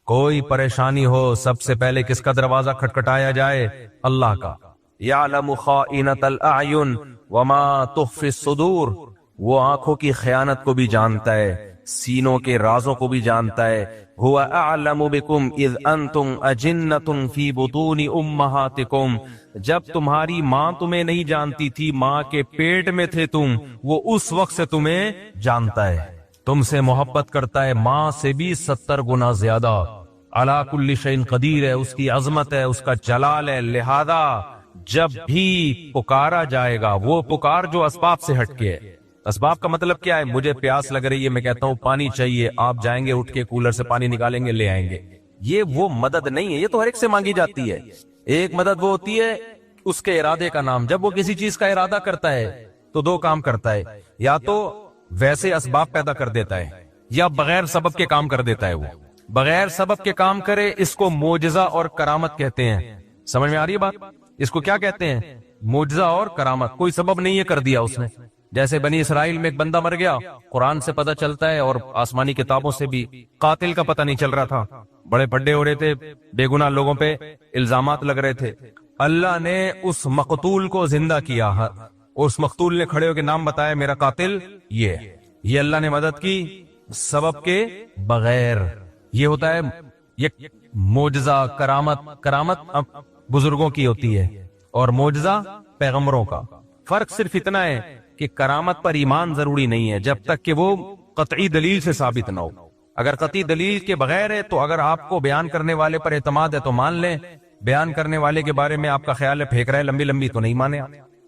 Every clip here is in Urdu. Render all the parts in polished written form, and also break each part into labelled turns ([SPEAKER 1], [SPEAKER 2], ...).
[SPEAKER 1] کوئی پریشانی ہو سب سے پہلے کس کا دروازہ کھٹکھٹایا جائے؟ اللہ کا۔ یعلم خائنۃ الاعین وما تخفی الصدور، وہ آنکھوں کی خیانت کو بھی جانتا ہے، سینوں کے رازوں کو بھی جانتا ہے۔ هو اعلم بکم اذ انتم اجنۃ فی بطون امہاتکم، جب تمہاری ماں تمہیں نہیں جانتی تھی، ماں کے پیٹ میں تھے تم، وہ اس وقت سے تمہیں جانتا ہے، تم سے محبت کرتا ہے، ماں سے بھی 70 گنا زیادہ۔ علی کل شیء قدیر ہے، اس کی عظمت ہے، اس کا جلال ہے، لہذا جب بھی پکارا جائے گا، وہ پکار جو اسباب سے ہٹ کے ہے۔ اسباب کا مطلب کیا ہے؟ مجھے پیاس لگ رہی ہے، میں کہتا ہوں پانی چاہیے، آپ جائیں گے اٹھ کے کولر سے پانی نکالیں گے لے آئیں گے، یہ وہ مدد نہیں ہے، یہ تو ہر ایک سے مانگی جاتی ہے۔ ایک مدد وہ ہوتی ہے اس کے ارادے کا نام، جب وہ کسی چیز کا ارادہ کرتا ہے تو دو کام کرتا ہے، یا تو ویسے اسباب پیدا کر دیتا ہے یا بغیر سبب کے کام کر دیتا ہے۔ وہ بغیر سبب کے کام کرے، اس کو معجزہ اور کرامت کہتے ہیں۔ سمجھ میں آ رہی ہے بات؟ اس کو کیا کہتے ہیں؟ معجزہ اور کرامت، کوئی سبب نہیں ہے کر دیا اس نے۔ جیسے بنی اسرائیل میں ایک بندہ مر گیا، قرآن سے پتہ چلتا ہے اور آسمانی کتابوں سے بھی، قاتل کا پتہ نہیں چل رہا تھا، بڑے پڈے ہو رہے تھے، بے گناہ لوگوں پہ الزامات لگ رہے تھے، اللہ نے اس مقتول کو زندہ کیا، اس مقتول نے کھڑے ہو کے نام بتایا میرا قاتل یہ اللہ نے مدد کی سبب کے بغیر۔ یہ ہوتا ہے یہ معجزہ، کرامت بزرگوں کی ہوتی ہے اور معجزہ پیغمبروں کا۔ فرق صرف اتنا ہے کہ کرامت پر ایمان ضروری نہیں ہے جب تک کہ وہ قطعی دلیل سے ثابت نہ ہو۔ اگر قطعی دلیل کے بغیر ہے تو اگر آپ کو بیان کرنے والے پر اعتماد ہے تو مان لیں، بیان کرنے والے کے بارے میں آپ کا خیال ہے پھینک رہا ہے لمبی لمبی تو نہیں مانے۔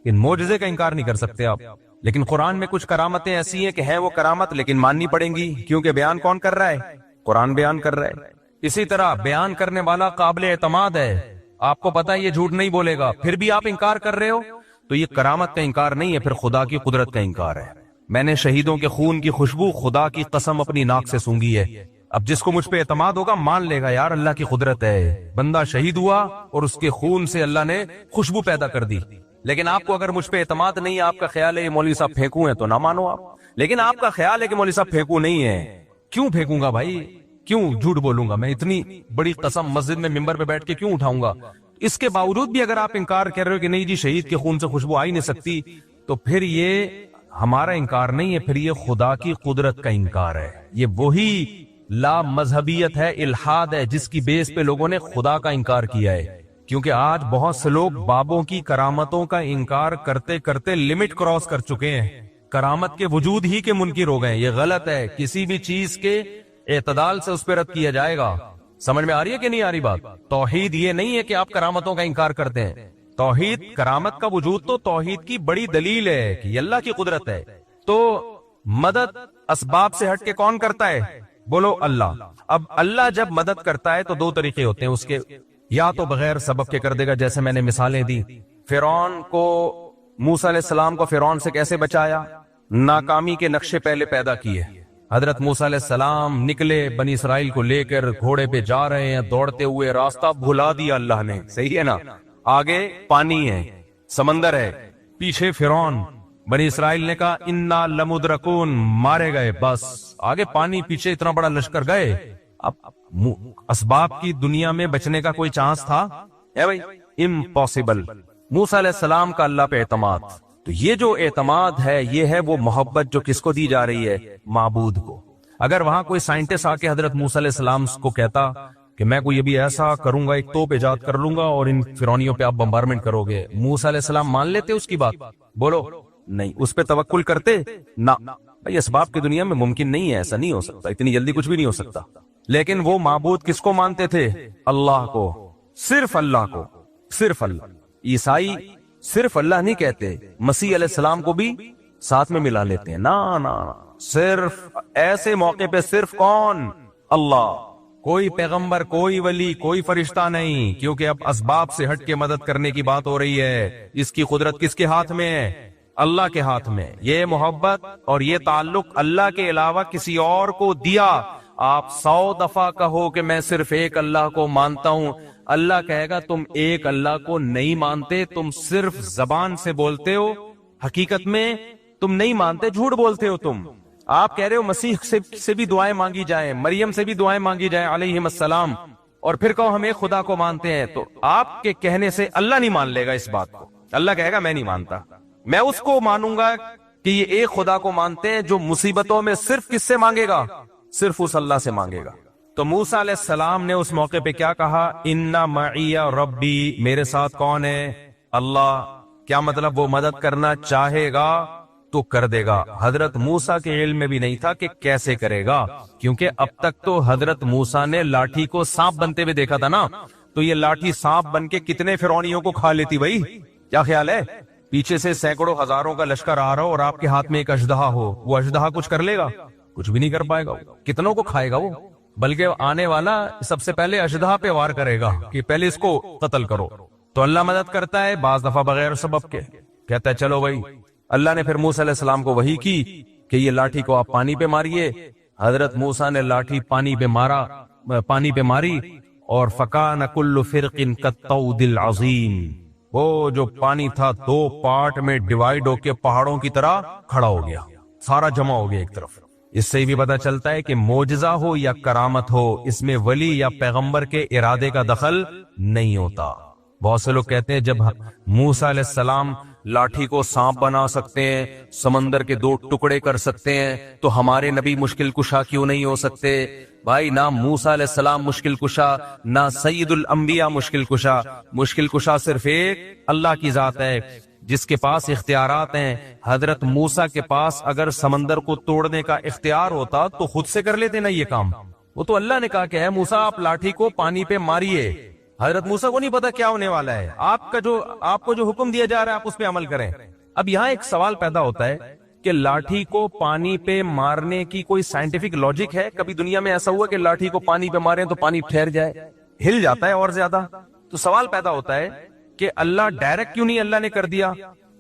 [SPEAKER 1] ان معجزے کا انکار نہیں کر سکتے آپ، لیکن قرآن میں کچھ کرامتیں ایسی ہیں کہ ہیں وہ کرامت لیکن ماننی پڑیں گی، کیونکہ بیان کون کر رہا ہے؟ قرآن بیان کر رہا ہے۔ اسی طرح بیان کرنے والا قابل اعتماد ہے، آپ کو پتا ہے یہ جھوٹ نہیں بولے گا، پھر بھی آپ انکار کر رہے ہو تو یہ کرامت کا انکار نہیں ہے، پھر خدا کی قدرت کا انکار ہے۔ میں نے شہیدوں کے خون کی خوشبو خدا کی قسم اپنی ناک سے سونگھی ہے۔ اب جس کو مجھ پہ اعتماد ہوگا مان لے گا یار اللہ کی قدرت ہے، بندہ شہید ہوا اور اس کے خون سے اللہ نے خوشبو پیدا کر دی۔ لیکن آپ کو اگر مجھ پہ اعتماد نہیں ہے، آپ کا خیال ہے یہ مولوی صاحب پھینکوں ہیں تو نہ مانو آپ، لیکن آپ کا خیال ہے کہ مولوی صاحب پھینکوں نہیں ہے، کیوں پھینکوں گا بھائی؟ کیوں جھوٹ بولوں گا میں؟ اتنی بڑی قسم مسجد میں ممبر پہ بیٹھ کے کیوں اٹھاؤں گا؟ اس کے باوجود بھی اگر آپ انکار کر رہے ہو کہ نہیں جی شہید کے خون سے خوشبو آ ہی نہیں سکتی، تو پھر یہ ہمارا انکار نہیں ہے، پھر یہ خدا کی قدرت کا انکار ہے۔ یہ وہی لا مذہبیت ہے، الحاد ہے، جس کی بیس پہ لوگوں نے خدا کا انکار کیا ہے۔ کیونکہ آج بہت سے لوگ بابوں کی کرامتوں کا انکار کرتے کرتے لمٹ کراس کر چکے ہیں، کرامت کے وجود ہی کے منکر ہو گئے۔ یہ غلط ہے، کسی بھی چیز کے اعتدال سے اس پہ رد کیا جائے گا۔ سمجھ میں آ رہی ہے کہ نہیں آ رہی بات؟ توحید یہ نہیں ہے کہ آپ کرامتوں کا انکار کرتے ہیں، توحید کرامت کا وجود تو توحید کی بڑی دلیل ہے کہ یہ اللہ کی قدرت ہے۔ تو مدد اسباب سے ہٹ کے کون کرتا ہے؟ بولو اللہ۔ اب اللہ جب مدد کرتا ہے تو دو طریقے ہوتے ہیں اس کے، یا تو بغیر سبب کے کر دے گا، جیسے میں نے مثالیں دی، فرعون کو، موسیٰ علیہ السلام کو فرعون سے کیسے بچایا؟ ناکامی کے نقشے پہلے پیدا کیے۔ حضرت موسیٰ علیہ السلام نکلے بنی اسرائیل کو لے کر، گھوڑے پہ جا رہے ہیں دوڑتے ہوئے، راستہ بھلا دیا اللہ نے، صحیح ہے نا؟ آگے پانی ہے، سمندر ہے، پیچھے فرعون، بنی اسرائیل نے کہا انا لمدرکون، مارے گئے، بس آگے پانی، پیچھے اتنا بڑا لشکر گئے۔ اب اسباب کی دنیا میں بچنے کا کوئی چانس تھا؟ ہے بھائی؟ امپاسبل۔ موسیٰ علیہ السلام کا اللہ پہ اعتماد، تو یہ جو اعتماد ہے یہ ہے وہ محبت جو کس کو دی جا رہی ہے؟ معبود کو۔ اگر وہاں کوئی سائنٹسٹ آ کے حضرت موسیٰ علیہ السلام کو کہتا کہ میں کوئی ابھی ایسا کروں گا، ایک توپ ایجاد کر لوں گا اور ان فرعونیوں پہ آپ بمبارمنٹ کرو گے، موسیٰ علیہ السلام مان لیتے اس کی بات؟ بولو نہیں۔ اس پہ توکل کرتے؟ نہ بھائی، اسباب کی دنیا میں ممکن نہیں ہے، ایسا نہیں ہو سکتا، اتنی جلدی کچھ بھی نہیں ہو سکتا۔ لیکن وہ معبود کس کو مانتے تھے؟ اللہ کو، صرف اللہ کو، صرف اللہ۔ عیسائی صرف اللہ نہیں کہتے، مسیح علیہ السلام کو بھی ساتھ میں ملا لیتے ہیں، نا صرف ایسے موقع پہ صرف کون؟ اللہ۔ کوئی پیغمبر، کوئی ولی، کوئی فرشتہ نہیں، کیونکہ اب اسباب سے ہٹ کے مدد کرنے کی بات ہو رہی ہے۔ اس کی قدرت کس کے ہاتھ میں ہے؟ اللہ کے ہاتھ میں۔ یہ محبت اور یہ تعلق اللہ کے علاوہ کسی اور کو دیا، آپ 100 دفعہ کہو کہ میں صرف ایک اللہ کو مانتا ہوں، اللہ کہے گا تم ایک اللہ کو نہیں مانتے، تم صرف زبان سے بولتے ہو، حقیقت میں تم نہیں مانتے، جھوٹ بولتے ہو تم۔ آپ کہہ رہے ہو مسیح سے بھی دعائیں مانگی جائیں، مریم سے بھی دعائیں مانگی جائیں علیہم السلام، اور پھر کہو ہم ایک خدا کو مانتے ہیں، تو آپ کے کہنے سے اللہ نہیں مان لے گا اس بات کو. اللہ کہے گا میں نہیں مانتا، میں اس کو مانوں گا کہ یہ ایک خدا کو مانتے ہیں جو مصیبتوں میں صرف کس سے مانگے گا؟ صرف اس اللہ سے مانگے گا. تو موسیٰ علیہ السلام نے اس موقع پہ کیا کہا؟ ان معی ربی، میرے ساتھ کون ہے؟ اللہ. کیا مطلب؟ وہ مدد کرنا چاہے گا تو کر دے گا. حضرت موسیٰ کے علم میں بھی نہیں تھا کہ کیسے کرے گا، کیونکہ اب تک تو حضرت موسیٰ نے لاٹھی کو سانپ بنتے ہوئے دیکھا تھا نا. تو یہ لاٹھی سانپ بن کے کتنے فرعونیوں کو کھا لیتی بھائی؟ کیا خیال ہے؟ پیچھے سے سینکڑوں ہزاروں کا لشکر آ رہا ہو اور آپ کے ہاتھ میں ایک اژدہا ہو، وہ اژدہا کچھ کر لے گا؟ کچھ بھی نہیں کر پائے گا. کتنوں کو کھائے گا وہ؟ بلکہ آنے والا سب سے پہلے اژدہا پہ وار کرے گا کہ پہلے اس کو قتل کرو. تو اللہ مدد کرتا ہے بعض دفعہ بغیر سبب کے. کہتا ہے چلو بھائی. اللہ نے پھر موسیٰ علیہ السلام کو وحی کی کہ یہ لاٹھی کو آپ پانی پہ ماریے. حضرت موسیٰ نے لاٹھی پانی پہ ماری اور فکان کل فرق کالطود العظیم، وہ جو پانی تھا 2 پارٹ میں ڈیوائیڈ ہو کے پہاڑوں کی طرح کھڑا ہو گیا، سارا جمع ہو گیا ایک طرف. اس سے بھی پتا چلتا ہے کہ معجزہ ہو یا کرامت ہو، اس میں ولی یا پیغمبر کے ارادے کا دخل نہیں ہوتا. بہت سے لوگ کہتے ہیں جب موسیٰ علیہ السلام لاٹھی کو سانپ بنا سکتے ہیں، سمندر کے 2 ٹکڑے کر سکتے ہیں، تو ہمارے نبی مشکل کشا کیوں نہیں ہو سکتے؟ بھائی نہ موسیٰ علیہ السلام مشکل کشا، نہ سید الانبیاء مشکل کشا. مشکل کشا صرف ایک اللہ کی ذات ہے جس کے پاس اختیارات ہیں. حضرت موسیٰ کے پاس اگر سمندر کو توڑنے کا اختیار ہوتا تو خود سے کر لیتے نا یہ کام. وہ تو اللہ نے کہا کہ اے موسیٰ آپ لاٹھی کو پانی پہ ماریے. حضرت موسیٰ کو نہیں پتا کیا ہونے والا ہے، آپ کو جو حکم دیا جا رہا ہے آپ اس پہ عمل کریں. اب یہاں ایک سوال پیدا ہوتا ہے کہ لاٹھی کو پانی پہ مارنے کی کوئی سائنٹیفک لاجک ہے؟ کبھی دنیا میں ایسا ہوا کہ لاٹھی کو پانی پہ ماریں تو پانی ٹھہر جائے؟ ہل جاتا ہے اور زیادہ. تو سوال پیدا ہوتا ہے کہ اللہ ڈائریکٹ کیوں نہیں اللہ نے کر دیا؟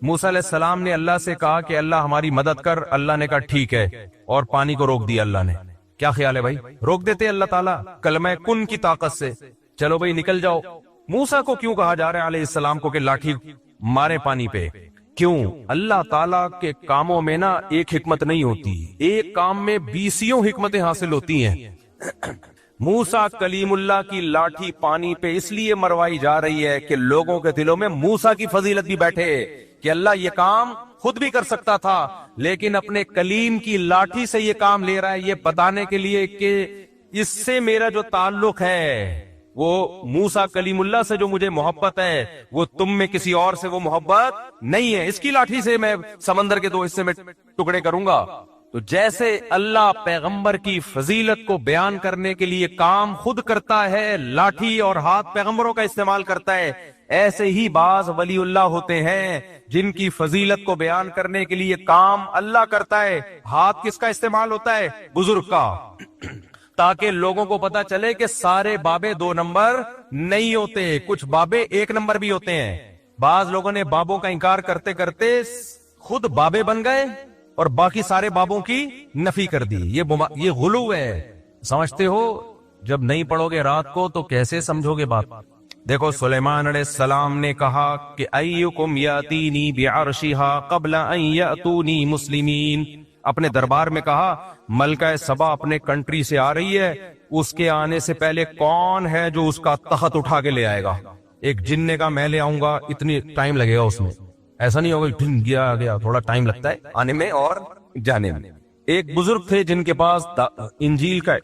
[SPEAKER 1] موسیٰ علیہ السلام نے اللہ سے کہا کہ اللہ ہماری مدد کر، اللہ نے کہا ٹھیک ہے، اور پانی کو روک دیا اللہ نے. کیا خیال ہے بھائی؟ روک دیتے اللہ تعالیٰ کلمہ کن کی طاقت سے، چلو بھائی نکل جاؤ. موسیٰ کو کیوں کہا جا رہا ہے علیہ السلام کو کہ لاٹھی مارے پانی پہ؟ کیوں؟ اللہ تعالیٰ کے کاموں میں نا ایک حکمت نہیں ہوتی، ایک کام میں 20 حکمتیں حاصل ہوتی ہیں. موسیٰ کلیم اللہ کی لاٹھی پانی پہ اس لیے مروائی جا رہی ہے کہ لوگوں کے دلوں میں موسیٰ کی فضیلت بھی بیٹھے کہ اللہ یہ کام خود بھی کر سکتا تھا لیکن اپنے کلیم کی لاٹھی سے یہ کام لے رہا ہے، یہ بتانے کے لیے کہ اس سے میرا جو تعلق ہے، وہ موسیٰ کلیم اللہ سے جو مجھے محبت ہے، وہ تم میں کسی اور سے وہ محبت نہیں ہے. اس کی لاٹھی سے میں سمندر کے 2 حصے میں ٹکڑے کروں گا. تو جیسے اللہ پیغمبر کی فضیلت کو بیان کرنے کے لیے کام خود کرتا ہے، لاٹھی اور ہاتھ پیغمبروں کا استعمال کرتا ہے، ایسے ہی بعض ولی اللہ ہوتے ہیں جن کی فضیلت کو بیان کرنے کے لیے کام اللہ کرتا ہے. ہاتھ کس کا استعمال ہوتا ہے؟ بزرگ کا، تاکہ لوگوں کو پتا چلے کہ سارے بابے 2 نمبر نہیں ہوتے، کچھ بابے 1 نمبر بھی ہوتے ہیں. بعض لوگوں نے بابوں کا انکار کرتے کرتے خود بابے بن گئے اور باقی سارے بابوں کی نفی کر دی. یہ غلو ہے. سمجھتے ہو؟ جب نہیں پڑھو گے رات کو تو کیسے سمجھو گے بات؟ دیکھو سلیمان علیہ السلام نے کہا کہ ایکم یاتینی بعرشہا قبل ان یاتونی مسلمین. اپنے دربار میں کہا ملکہ سبا اپنے کنٹری سے آ رہی ہے، اس کے آنے سے پہلے کون ہے جو اس کا تخت اٹھا کے لے آئے گا؟ ایک جن نے کہا میں لے آؤں گا، اتنی ٹائم لگے گا اس میں. ایسا نہیں ہوگا ڈھن گیا تھوڑا ٹائم لگتا ہے آنے میں اور جانے میں. ایک بزرگ تھے جن کے پاس انجیل کا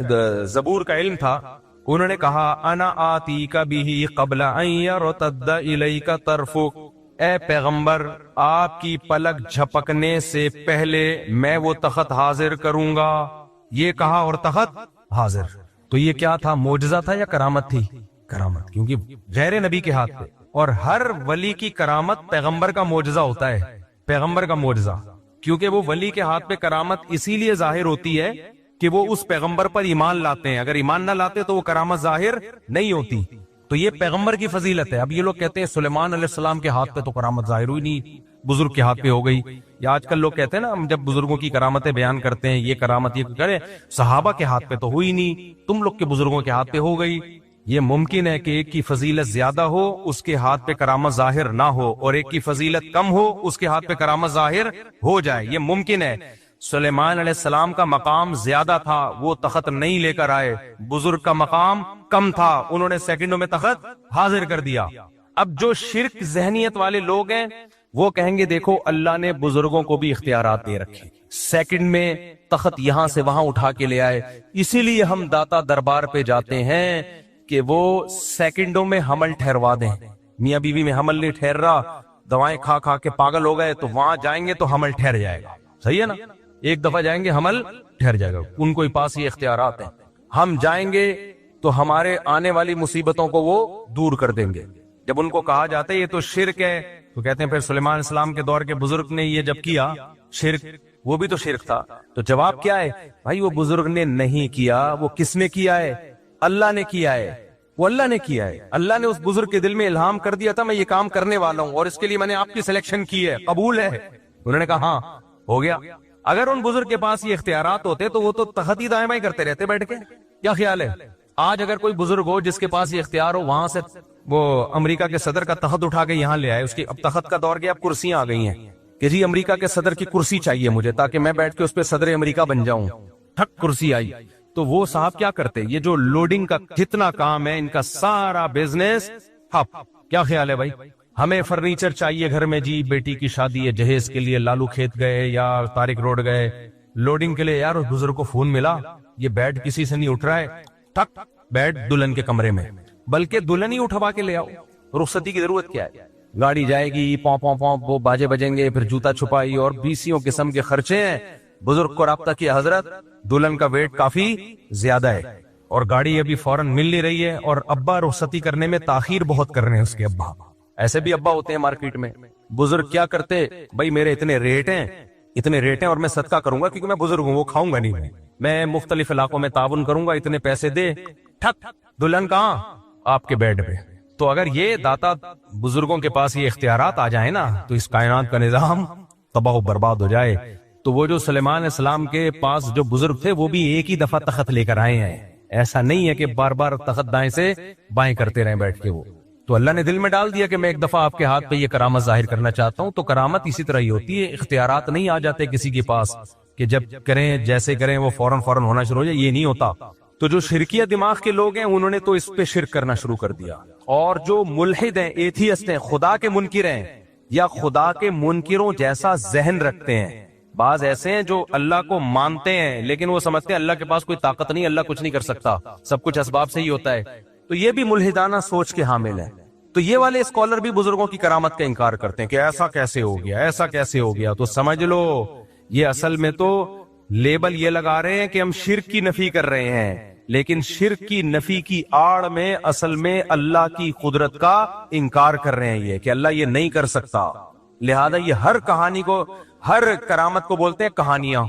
[SPEAKER 1] زبور کا علم تھا. انہوں نے کہا انا آتیک بہ قبل ان یرتد الیک طرفک. اے پیغمبر آپ کی پلک جھپکنے سے پہلے میں وہ تخت حاضر کروں گا. یہ کہا اور تخت حاضر. تو یہ کیا تھا؟ معجزہ تھا یا کرامت تھی؟ کرامت، کیونکہ غیر نبی کے ہاتھ پہ. اور ہر ولی کی کرامت پیغمبر کا معجزہ ہوتا ہے. پیغمبر کا معجزہ، کیونکہ وہ ولی کے ہاتھ پہ کرامت اسی لیے ظاہر ہوتی ہے کہ وہ اس پیغمبر پر ایمان لاتے ہیں. اگر ایمان نہ لاتے تو وہ کرامت ظاہر نہیں ہوتی. تو یہ پیغمبر کی فضیلت ہے. اب یہ لوگ کہتے ہیں سلیمان علیہ السلام کے ہاتھ پہ تو کرامت ظاہر ہوئی نہیں، بزرگ کے ہاتھ پہ ہو گئی. یا آج کل لوگ کہتے ہیں نا، ہم جب بزرگوں کی کرامتیں بیان کرتے ہیں، یہ کرامت یہ کرے، صحابہ کے ہاتھ پہ تو ہوئی نہیں، تم لوگ کے بزرگوں کے ہاتھ پہ ہو گئی. یہ ممکن ہے کہ ایک کی فضیلت زیادہ ہو، اس کے ہاتھ پہ کرامت ظاہر نہ ہو، اور ایک کی فضیلت کم ہو، اس کے ہاتھ پہ کرامت ظاہر ہو جائے. یہ ممکن ہے. سلیمان علیہ السلام کا مقام زیادہ تھا، وہ تخت نہیں لے کر آئے، بزرگ کا مقام کم تھا، انہوں نے سیکنڈوں میں تخت حاضر کر دیا۔ اب جو شرک ذہنیت والے لوگ ہیں وہ کہیں گے دیکھو اللہ نے بزرگوں کو بھی اختیارات دے رکھے، سیکنڈ میں تخت یہاں سے وہاں اٹھا کے لے آئے، اسی لیے ہم داتا دربار پہ جاتے ہیں کہ وہ سیکنڈوں میں حمل ٹھہروا دیں۔ میاں بیوی میں حمل نہیں ٹھہر رہا، دوائیں کھا کھا کے پاگل ہو گئے، تو وہاں جائیں گے تو حمل ٹھہر جائے گا، صحیح ہے نا؟ ایک دفعہ جائیں گے حمل ٹھہر جائے گا، ان کو پاس یہ اختیارات ہیں۔ ہم جائیں گے تو ہمارے آنے والی مصیبتوں کو وہ دور کر دیں گے۔ جب ان کو کہا جاتا ہے یہ تو شرک ہے تو کہتے ہیں پھر سلیمان علیہ السلام کے دور کے بزرگ نے یہ جب کیا شرک، وہ بھی تو شرک تھا۔ تو جواب کیا ہے بھائی؟ وہ بزرگ نے نہیں کیا، وہ کس نے کیا ہے؟ اللہ نے کیا ہے، وہ اللہ نے کیا ہے۔ اللہ نے اس بزرگ کے دل میں الہام کر دیا تھا میں یہ کام کرنے والا ہوں اور اس کے لیے میں نے آپ کی سلیکشن کی ہے، قبول ہے؟ انہوں نے کہا ہاں ہو گیا۔ اگر ان بزرگ کے پاس یہ اختیارات ہوتے تو وہ تو تخت ہی دائیں بائیں کرتے رہتے بیٹھ کے۔ کیا خیال ہے آج اگر کوئی بزرگ ہو جس کے پاس یہ اختیار ہو، وہاں سے وہ امریکہ کے صدر کا تخت اٹھا کے یہاں لے آئے، اس کی اب تخت کا دور گیا، اب کرسیاں آ گئی ہیں کہ جی امریکہ کے صدر کی کرسی چاہیے مجھے تاکہ میں بیٹھ کے اس پہ صدر امریکہ بن جاؤں، ٹھک کرسی آئی، تو وہ صاحب کیا کرتے؟ یہ جو لوڈنگ کا جتنا کام ہے ان کا سارا بزنس ٹھپ۔ کیا خیال ہے بھائی؟ ہمیں فرنیچر چاہیے گھر میں، جی بیٹی کی شادی ہے، جہیز کے لیے لالو کھیت گئے یا طارق روڈ گئے لوڈنگ کے لیے، یار اس بزرگ کو فون ملا یہ بیڈ کسی سے نہیں اٹھ رہا ہے، ٹھک بیڈ دلہن کے کمرے میں، بلکہ دلہن ہی اٹھوا کے لے آؤ، رخصتی کی ضرورت کیا ہے؟ گاڑی جائے گی، پاؤں پاؤں پاؤں وہ باجے بجیں گے، پھر جوتا چھپائی اور 20 قسم کے خرچے ہیں۔ بزرگ کو رابطہ کیا حضرت دلہن کا ویٹ کافی زیادہ ہے اور گاڑی ابھی فوراً مل نہیں رہی ہے، اور ابا رخصتی کرنے میں تاخیر بہت کر رہے ہیں اس کے ابا، ایسے بھی ابا ہوتے ہیں مارکیٹ میں۔ بزرگ کیا کرتے؟ بھائی میرے اتنے ریٹ ہیں اور میں صدقہ کروں گا کیونکہ میں بزرگ ہوں، وہ کھاؤں گا نہیں، میں مختلف علاقوں میں تعاون کروں گا، اتنے پیسے دے، ٹھک دلہن کہاں؟ آپ کے بیڈ پہ۔ تو اگر یہ داتا بزرگوں کے پاس یہ اختیارات آ جائیں نا تو اس کائنات کا نظام تباہ و برباد ہو جائے۔ تو وہ جو سلیمان علیہ السلام کے پاس جو بزرگ تھے وہ بھی ایک ہی دفعہ تخت لے کر آئے ہیں، ایسا نہیں ہے کہ بار بار تخت دائیں سے بائیں کرتے رہیں بیٹھ کے۔ وہ تو اللہ نے دل میں ڈال دیا کہ میں ایک دفعہ آپ کے ہاتھ پہ یہ کرامت ظاہر کرنا چاہتا ہوں، تو کرامت اسی طرح ہی ہوتی ہے، اختیارات نہیں آ جاتے کسی کے پاس کہ جب کریں جیسے کریں وہ فوراً ہونا شروع ہو جائے، یہ نہیں ہوتا۔ تو جو شرکیہ دماغ کے لوگ ہیں انہوں نے تو اس پہ شرک کرنا شروع کر دیا، اور جو ملحد ہیں، ایتھیسٹ ہیں، خدا کے منکر ہیں یا خدا کے منکروں جیسا ذہن رکھتے ہیں، بعض ایسے ہیں جو اللہ کو مانتے ہیں لیکن وہ سمجھتے ہیں اللہ کے پاس کوئی طاقت نہیں، اللہ کچھ نہیں کر سکتا، سب کچھ اسباب سے ہی ہوتا ہے، تو یہ بھی ملحدانہ سوچ کے حامل ہیں۔ تو یہ والے اسکالر بھی بزرگوں کی کرامت کا انکار کرتے ہیں کہ ایسا کیسے ہو گیا، ایسا کیسے ہو گیا۔ تو سمجھ لو یہ اصل میں تو لیبل یہ لگا رہے ہیں کہ ہم شرک کی نفی کر رہے ہیں، لیکن شرک کی نفی کی آڑ میں اصل میں اللہ کی قدرت کا انکار کر رہے ہیں، یہ کہ اللہ یہ نہیں کر سکتا۔ لہذا یہ ہر کہانی کو، ہر کرامت کو بولتے ہیں کہانیاں،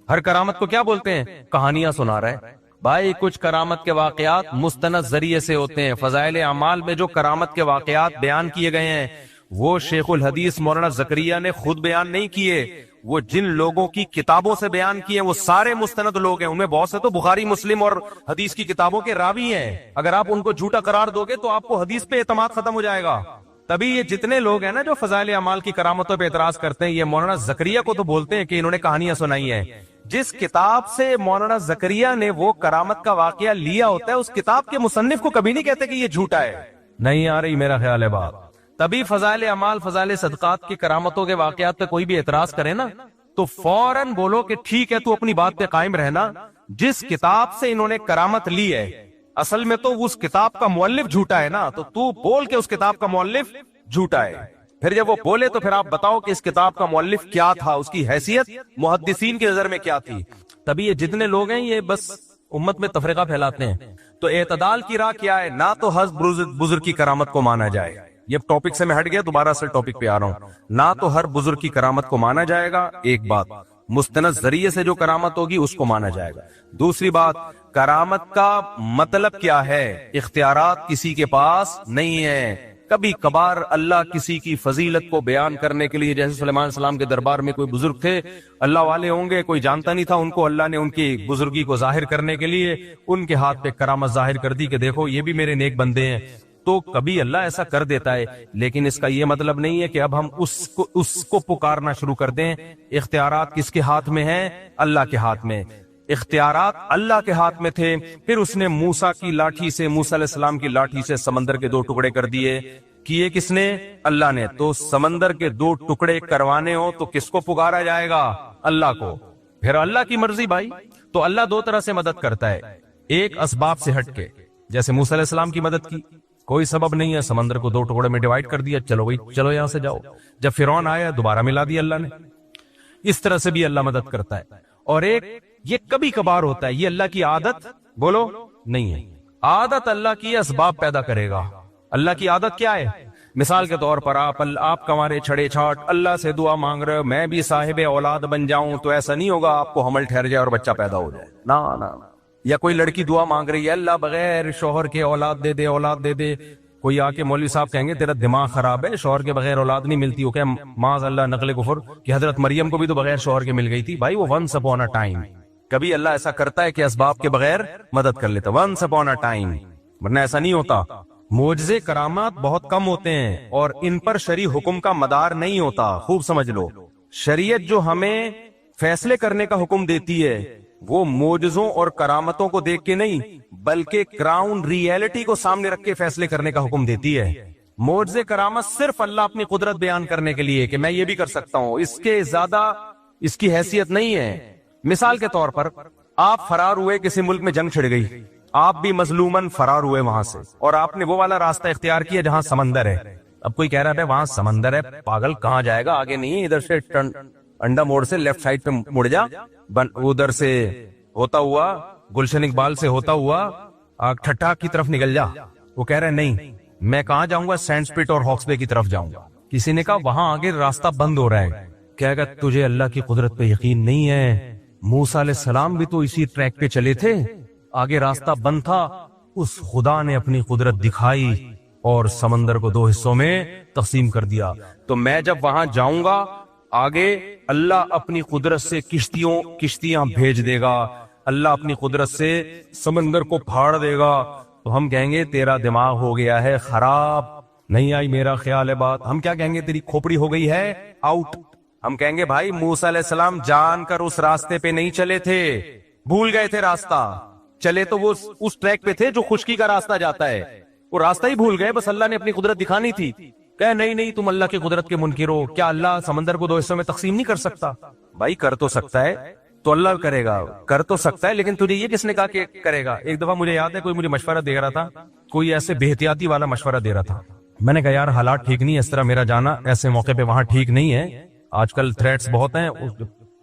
[SPEAKER 1] ہر کرامت کو کیا بولتے ہیں؟ کہانیاں سنا رہا ہے۔ بھائی کچھ کرامت کے واقعات مستند ذریعے سے ہوتے ہیں، فضائل اعمال میں جو کرامت کے واقعات بیان کیے گئے ہیں وہ شیخ الحدیث مولانا زکریا نے خود بیان نہیں کیے، وہ جن لوگوں کی کتابوں سے بیان کیے وہ سارے مستند لوگ ہیں، ان میں بہت سے تو بخاری مسلم اور حدیث کی کتابوں کے راوی ہیں، اگر آپ ان کو جھوٹا قرار دو گے تو آپ کو حدیث پہ اعتماد ختم ہو جائے گا۔ تبھی یہ جتنے لوگ ہیں نا جو فضائل اعمال کی کرامتوں پہ اعتراض کرتے ہیں، یہ مولانا زکریا کو تو بولتے ہیں کہ انہوں نے کہانیاں سنائی ہیں۔ جس کتاب سے مولانا زکریا نے وہ کرامت کا واقعہ لیا ہوتا ہے اس کتاب کے مصنف کو کبھی نہیں کہتے کہ یہ جھوٹا ہے۔ نہیں آ رہی میرا خیال ہے بات؟ تبھی فضائل اعمال، فضائل صدقات کی کرامتوں کے واقعات پہ کوئی بھی اعتراض کرے نا تو فوراً بولو کہ ٹھیک ہے تو اپنی بات پہ قائم رہنا، جس کتاب سے انہوں نے کرامت لی ہے اصل میں تو اس کتاب کا مؤلف جھوٹا ہے نا، تو بول کے اس کتاب کا مؤلف جھوٹا ہے۔ پھر جب وہ بولے تو پھر آپ بتاؤ کہ اس کتاب کا مؤلف کیا تھا، اس کی حیثیت محدثین کی نظر میں کیا تھی۔ تبھی یہ جتنے لوگ ہیں یہ بس امت میں تفریقہ پھیلاتے ہیں۔ تو اعتدال کی راہ کیا ہے؟ نہ تو ہر بزرگ کی کرامت کو مانا جائے، یہ ٹاپک سے میں ہٹ گیا، دوبارہ اصل ٹاپک پہ آ رہا ہوں، نہ تو ہر بزرگ کی کرامت کو مانا جائے گا، ایک بات، مستند ذریعے سے جو کرامت ہوگی اس کو مانا جائے گا۔ دوسری بات، کرامت کا مطلب کیا ہے؟ اختیارات کسی کے پاس نہیں ہے۔ کبھی کبھار اللہ کسی کی فضیلت کو بیان کرنے کے لیے، جیسے سلیمان علیہ السلام کے دربار میں کوئی بزرگ تھے، اللہ والے ہوں گے، کوئی جانتا نہیں تھا ان کو، اللہ نے ان کی بزرگی کو ظاہر کرنے کے لیے ان کے ہاتھ پہ کرامت ظاہر کر دی کہ دیکھو یہ بھی میرے نیک بندے ہیں۔ تو کبھی اللہ ایسا کر دیتا ہے، لیکن اس کا یہ مطلب نہیں ہے کہ اب ہم اس کو پکارنا شروع کر دیں۔ اختیارات کس کے ہاتھ میں ہیں؟ اللہ کے ہاتھ میں۔ اختیارات اللہ کے ہاتھ میں تھے، پھر اس نے موسیٰ کی لاٹھی سے، موسیٰ علیہ السلام کی لاٹھی سے سمندر کے 2 ٹکڑے کر دیے۔ کیے کس نے؟ اللہ نے۔ تو سمندر کے 2 ٹکڑے کروانے ہو تو کس کو پکارا جائے گا؟ اللہ کو۔ پھر اللہ کی مرضی بھائی۔ تو اللہ 2 طرح سے مدد کرتا ہے، ایک اسباب سے ہٹ کے، جیسے موسیٰ علیہ السلام کی مدد کی، کوئی سبب نہیں ہے، سمندر کو 2 ٹکڑے میں ڈیوائیڈ کر دیا، چلو بھائی چلو یہاں سے جاؤ۔ جب فرعون آیا دوبارہ ملا دیا اللہ نے۔ اس طرح سے بھی اللہ مدد کرتا ہے۔ اور ایک یہ کبھی کبھار ہوتا ہے، یہ اللہ کی عادت بولو نہیں ہے۔ عادت اللہ کی اسباب پیدا کرے گا۔ اللہ کی عادت کیا ہے؟ مثال کے طور پر آپ کمارے چھڑے چھاٹ اللہ سے دعا مانگ رہے، میں بھی صاحب اولاد بن جاؤں، تو ایسا نہیں ہوگا آپ کو حمل ٹھہر جائے اور بچہ پیدا ہو جائے، نہ۔ یا کوئی لڑکی دعا مانگ رہی ہے، اللہ بغیر شوہر کے اولاد دے دے، اولاد دے دے۔ کوئی آ کے مولوی صاحب کہیں گے تیرا دماغ خراب ہے، شوہر کے بغیر اولاد نہیں ملتی۔ وہ کہ معاذ اللہ نقل کفر، کہ حضرت مریم کو بھی تو بغیر شوہر کے مل گئی تھی۔ بھائی وہ ونس اپون اے ٹائم، کبھی اللہ ایسا کرتا ہے کہ اسباب کے بغیر مدد کر لیتا، ونس اپون اے ٹائم، ورنہ ایسا نہیں ہوتا۔ معجزے کرامات بہت کم ہوتے ہیں اور ان پر شرعی حکم کا مدار نہیں ہوتا، خوب سمجھ لو۔ شریعت جو ہمیں فیصلے کرنے کا حکم دیتی ہے وہ معجزوں اور کرامتوں کو دیکھ کے نہیں، بلکہ گراؤنڈ ریئلٹی کو سامنے رکھ کے فیصلے کرنے کا حکم دیتی ہے۔ معجزے کرامت صرف اللہ اپنی قدرت بیان کرنے کے لیے کہ میں یہ بھی کر سکتا ہوں، اس کے زیادہ اس کی حیثیت نہیں ہے۔ مثال کے طور پر آپ فرار ہوئے، کسی ملک میں جنگ چھڑ گئی، آپ بھی مظلومن فرار ہوئے وہاں سے، اور آپ نے وہ والا راستہ اختیار کیا جہاں سمندر ہے۔ اب کوئی کہہ رہا ہے وہاں سمندر ہے، پاگل کہاں جائے گا، آگے نہیں، ادھر سے انڈا موڑ سے لیفٹ سائڈ پہ مڑ جا، ادھر سے ہوتا ہوا گلشن اقبال سے ہوتا ہوا ٹھٹا کی طرف نکل جا۔ وہ کہہ رہے نہیں، میں کہاں جاؤں گا؟ سینڈ سپٹ اور ہاکس بے کی طرف جاؤں گا۔ کسی نے کہا وہاں آگے راستہ بند ہو رہا ہے۔ کہے گا تجھے اللہ کی قدرت پہ یقین نہیں ہے؟ موسیٰ علیہ السلام بھی تو اسی ٹریک پہ چلے تھے، آگے راستہ بند تھا، اس خدا نے اپنی قدرت دکھائی اور سمندر کو 2 حصوں میں تقسیم کر دیا۔ تو میں جب وہاں جاؤں گا آگے اللہ اپنی قدرت سے کشتیاں بھیج دے گا، اللہ اپنی قدرت سے سمندر کو پھاڑ دے گا، تو ہم کہیں گے تیرا دماغ ہو گیا ہے خراب، نہیں آئی میرا خیال ہے بات۔ ہم کیا کہیں گے؟ تیری کھوپڑی ہو گئی ہے آؤٹ۔ ہم کہیں گے بھائی موسیٰ علیہ السلام جان کر اس راستے پہ نہیں چلے تھے، بھول گئے تھے راستہ، چلے تو وہ اس ٹریک پہ تھے جو خشکی کا راستہ جاتا ہے، وہ راستہ ہی بھول گئے، بس اللہ نے اپنی قدرت دکھانی تھی۔ کہ نہیں تم اللہ کی قدرت کے منکر ہو، کیا اللہ سمندر کو 2 حصوں میں تقسیم نہیں کر سکتا؟ بھائی کر تو سکتا ہے، تو اللہ کرے گا، کر تو سکتا ہے، لیکن تجھے یہ کس نے کہا کہ کرے گا؟ ایک دفعہ مجھے یاد ہے کوئی مجھے مشورہ دے رہا تھا، کوئی ایسے بے احتیاطی والا مشورہ دے رہا تھا۔ میں نے کہا یار حالات ٹھیک نہیں ہے، اس طرح میرا جانا ایسے موقع پہ وہاں ٹھیک نہیں ہے، آج کل تھریٹس بہت ہیں،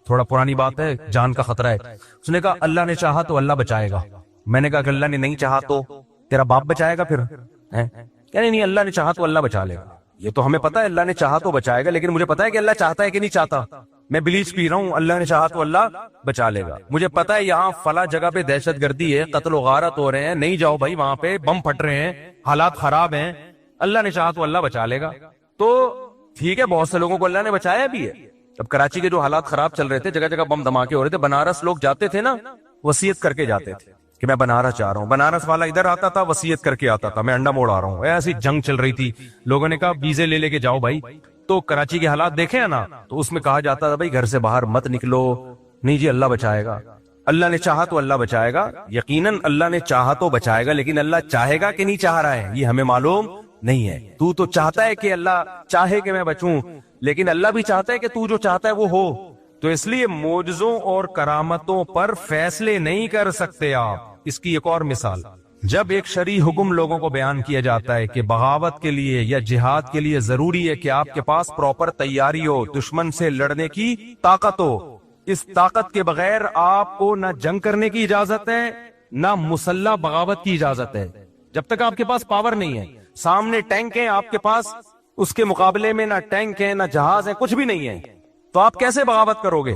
[SPEAKER 1] تھوڑا پرانی بات ہے، جان کا خطرہ ہے۔ اس نے کہا اللہ نے چاہا تو اللہ بچائے گا۔ میں نے کہا کہ اللہ نے نہیں چاہا تو تیرا باپ بچائے گا پھر؟ نہیں اللہ نے چاہا تو اللہ بچا لے گا۔ یہ تو ہمیں پتا ہے اللہ نے چاہا تو بچائے گا، لیکن مجھے پتا ہے کہ اللہ چاہتا ہے کہ نہیں چاہتا۔ میں بلیچ پی رہا ہوں، اللہ نے چاہا تو اللہ بچا لے گا۔ مجھے پتا ہے یہاں فلاں جگہ پہ دہشت گردی ہے، قتل و غارت ہو رہے ہیں، نہیں جاؤ بھائی، وہاں پہ بم پھٹ رہے ہیں، حالات خراب ہیں، اللہ نے چاہا تو اللہ بچا لے گا۔ تو ٹھیک ہے، بہت سے لوگوں کو اللہ نے بچایا بھی ہے۔ اب کراچی کے جو حالات خراب چل رہے تھے، جگہ جگہ بم دھماکے ہو رہے تھے، بنارس لوگ جاتے تھے نا، وصیت کر کے جاتے تھے کہ میں بنارس جا رہا ہوں، بنارس والا ادھر آتا تھا وصیت کر کے آتا تھا میں انڈا موڑ آ رہا ہوں۔ ایسی جنگ چل رہی تھی، لوگوں نے کہا ویزے لے کے جاؤ بھائی۔ تو کراچی کے حالات دیکھے نا، تو اس میں کہا جاتا تھا بھائی گھر سے باہر مت نکلو، نہیں جی اللہ بچائے گا، اللہ نے چاہا تو اللہ بچائے گا۔ یقیناً اللہ نے چاہا تو بچائے گا، لیکن اللہ چاہے گا کہ نہیں چاہ رہا ہے یہ ہمیں معلوم نہیں ہے۔ تو چاہتا ہے کہ اللہ چاہے کہ میں بچوں، لیکن اللہ بھی چاہتا ہے کہ تو جو چاہتا ہے وہ ہو۔ تو اس لیے معجزوں اور کرامتوں پر فیصلے نہیں کر سکتے آپ۔ اس کی ایک اور مثال، جب ایک شرعی حکم لوگوں کو بیان کیا جاتا ہے کہ بغاوت کے لیے یا جہاد کے لیے ضروری ہے کہ آپ کے پاس پراپر تیاری ہو، دشمن سے لڑنے کی طاقت ہو، اس طاقت کے بغیر آپ کو نہ جنگ کرنے کی اجازت ہے نہ مسلح بغاوت کی اجازت ہے۔ جب تک آپ کے پاس پاور نہیں ہے، سامنے ٹینک ہیں آپ کے پاس، اس کے مقابلے میں نہ ٹینک ہے نہ جہاز ہے، کچھ بھی نہیں ہے، تو آپ کیسے بغاوت کرو گے؟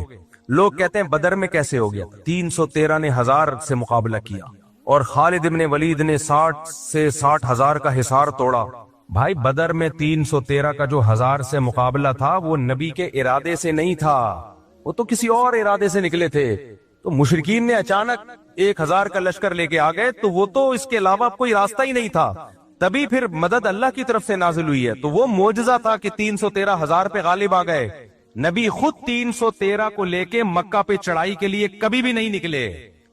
[SPEAKER 1] لوگ کہتے ہیں بدر میں کیسے ہو گیا؟ 313 نے 1000 سے مقابلہ کیا اور خالد ابن ولید نے 60 سے 60,000 کا حصار توڑا۔ بھائی بدر میں 313 کا جو 1000 سے مقابلہ تھا وہ نبی کے ارادے سے نہیں تھا، وہ تو کسی اور ارادے سے نکلے تھے۔ تو مشرکین نے اچانک 1000 کا لشکر لے کے آ گئے، تو وہ تو اس کے علاوہ کوئی راستہ ہی نہیں تھا۔ تبھی پھر مدد اللہ کی طرف سے نازل ہوئی ہے. تو وہ معجزہ تھا کہ 313,000 پہ غالب آ گئے. نبی خود 313 کو لے کے مکہ پہ چڑھائی کے لیے کبھی بھی نہیں نکلے.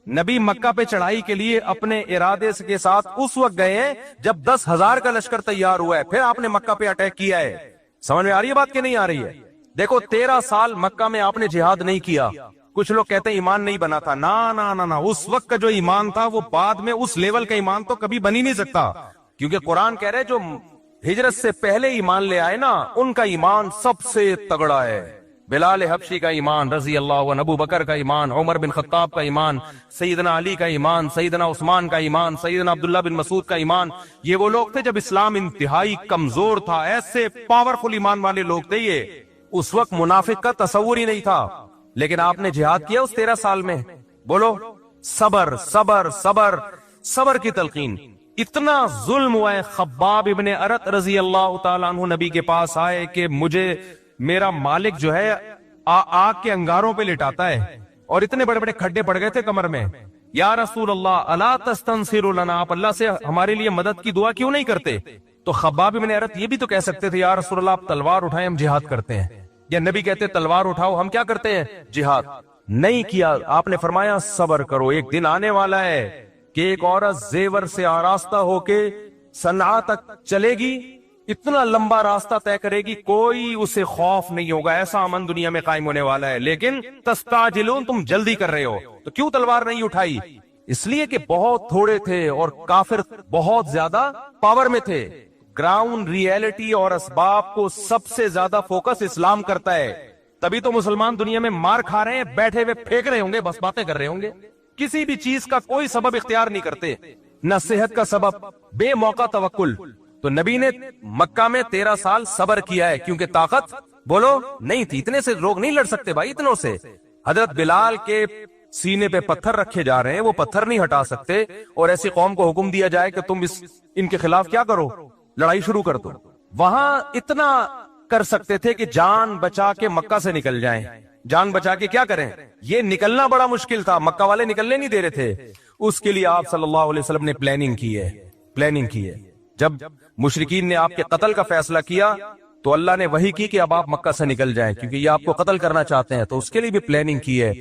[SPEAKER 1] نبی مکہ پہ چڑھائی کے لیے اپنے ارادے کے ساتھ اس وقت گئے جب 10,000 کا لشکر تیار ہوا ہے. پھر آپ نے مکہ پہ اٹیک کیا ہے. سمجھ میں آ رہی ہے بات کہ نہیں آ رہی ہے؟ دیکھو 13 سال مکہ میں آپ نے جہاد نہیں کیا. کچھ لوگ کہتے ہیں ایمان نہیں بنا تھا. نا اس وقت کا جو ایمان تھا وہ بعد میں اس لیول کا ایمان تو کبھی بن ہی نہیں سکتا. کیونکہ قرآن کہہ رہے جو ہجرت سے پہلے ایمان لے آئے نا ان کا ایمان سب سے تگڑا ہے. بلال حبشی کا ایمان رضی اللہ عنہ، ابو بکر کا ایمان، عمر بن خطاب کا ایمان، سیدنا علی کا ایمان، سیدنا عثمان کا ایمان، سیدنا عبداللہ بن مسعود کا ایمان. یہ وہ لوگ تھے جب اسلام انتہائی کمزور تھا. ایسے پاورفل ایمان والے لوگ تھے یہ. اس وقت منافق کا تصور ہی نہیں تھا. لیکن آپ نے جہاد کیا اس 13 سال میں. بولو صبر صبر صبر صبر کی تلقین. اتنا ظلم ہوا ہے. خباب ابن ارت رضی اللہ تعالیٰ عنہ نبی کے پاس آئے کہ مجھے میرا مالک جو ہے آگ کے انگاروں پہ لٹاتا ہے اور اتنے بڑے بڑے کھڈے پڑ گئے تھے کمر میں. یا رسول اللہ الا تستنصر لنا، آپ اللہ سے ہمارے لیے مدد کی دعا کیوں نہیں کرتے؟ تو خباب ابن ارت یہ بھی تو کہہ سکتے تھے یا رسول اللہ آپ تلوار اٹھائیں ہم جہاد کرتے ہیں. یا نبی کہتے تلوار اٹھاؤ ہم کیا کرتے ہیں؟ جہاد. نہیں کیا. آپ نے فرمایا صبر کرو، ایک دن آنے والا ہے کہ ایک عورت زیور سے آراستہ ہو کے صنعا تک چلے گی، اتنا لمبا راستہ طے کرے گی، کوئی اسے خوف نہیں ہوگا. ایسا امن دنیا میں قائم ہونے والا ہے. لیکن تستعجلون، تم جلدی کر رہے ہو. تو کیوں تلوار نہیں اٹھائی؟ اس لیے کہ بہت تھوڑے تھے اور کافر بہت زیادہ پاور میں تھے. گراؤنڈ ریئلٹی اور اسباب کو سب سے زیادہ فوکس اسلام کرتا ہے. تبھی تو مسلمان دنیا میں مار کھا رہے ہیں، بیٹھے ہوئے پھینک رہے ہوں گے، بس باتیں کر رہے ہوں گے. کسی بھی چیز کا کوئی سبب اختیار نہیں کرتے، نہ صحت کا سبب، بے موقع توکل. تو نبی نے مکہ میں 13 سال صبر کیا ہے کیونکہ طاقت بولو نہیں تھی. اتنے سے لوگ نہیں لڑ سکتے بھائی، اتنوں سے. حضرت بلال کے سینے پہ پتھر رکھے جا رہے ہیں، وہ پتھر نہیں ہٹا سکتے. اور ایسی قوم کو حکم دیا جائے کہ تم ان کے خلاف کیا کرو، لڑائی شروع کر دو. وہاں اتنا کر سکتے تھے کہ جان بچا کے مکہ سے نکل جائیں. جان بچا کے کیا کریں؟ یہ نکلنا بڑا مشکل تھا، مکہ والے نکلنے نہیں دے رہے تھے. اس کے لیے آپ صلی اللہ علیہ وسلم نے پلاننگ کی ہے. جب مشرکین نے آپ کے قتل کا فیصلہ کیا تو اللہ نے وحی کی کہ اب آپ مکہ سے نکل جائیں کیونکہ یہ آپ کو قتل کرنا چاہتے ہیں. تو اس کے لیے بھی پلاننگ کی ہے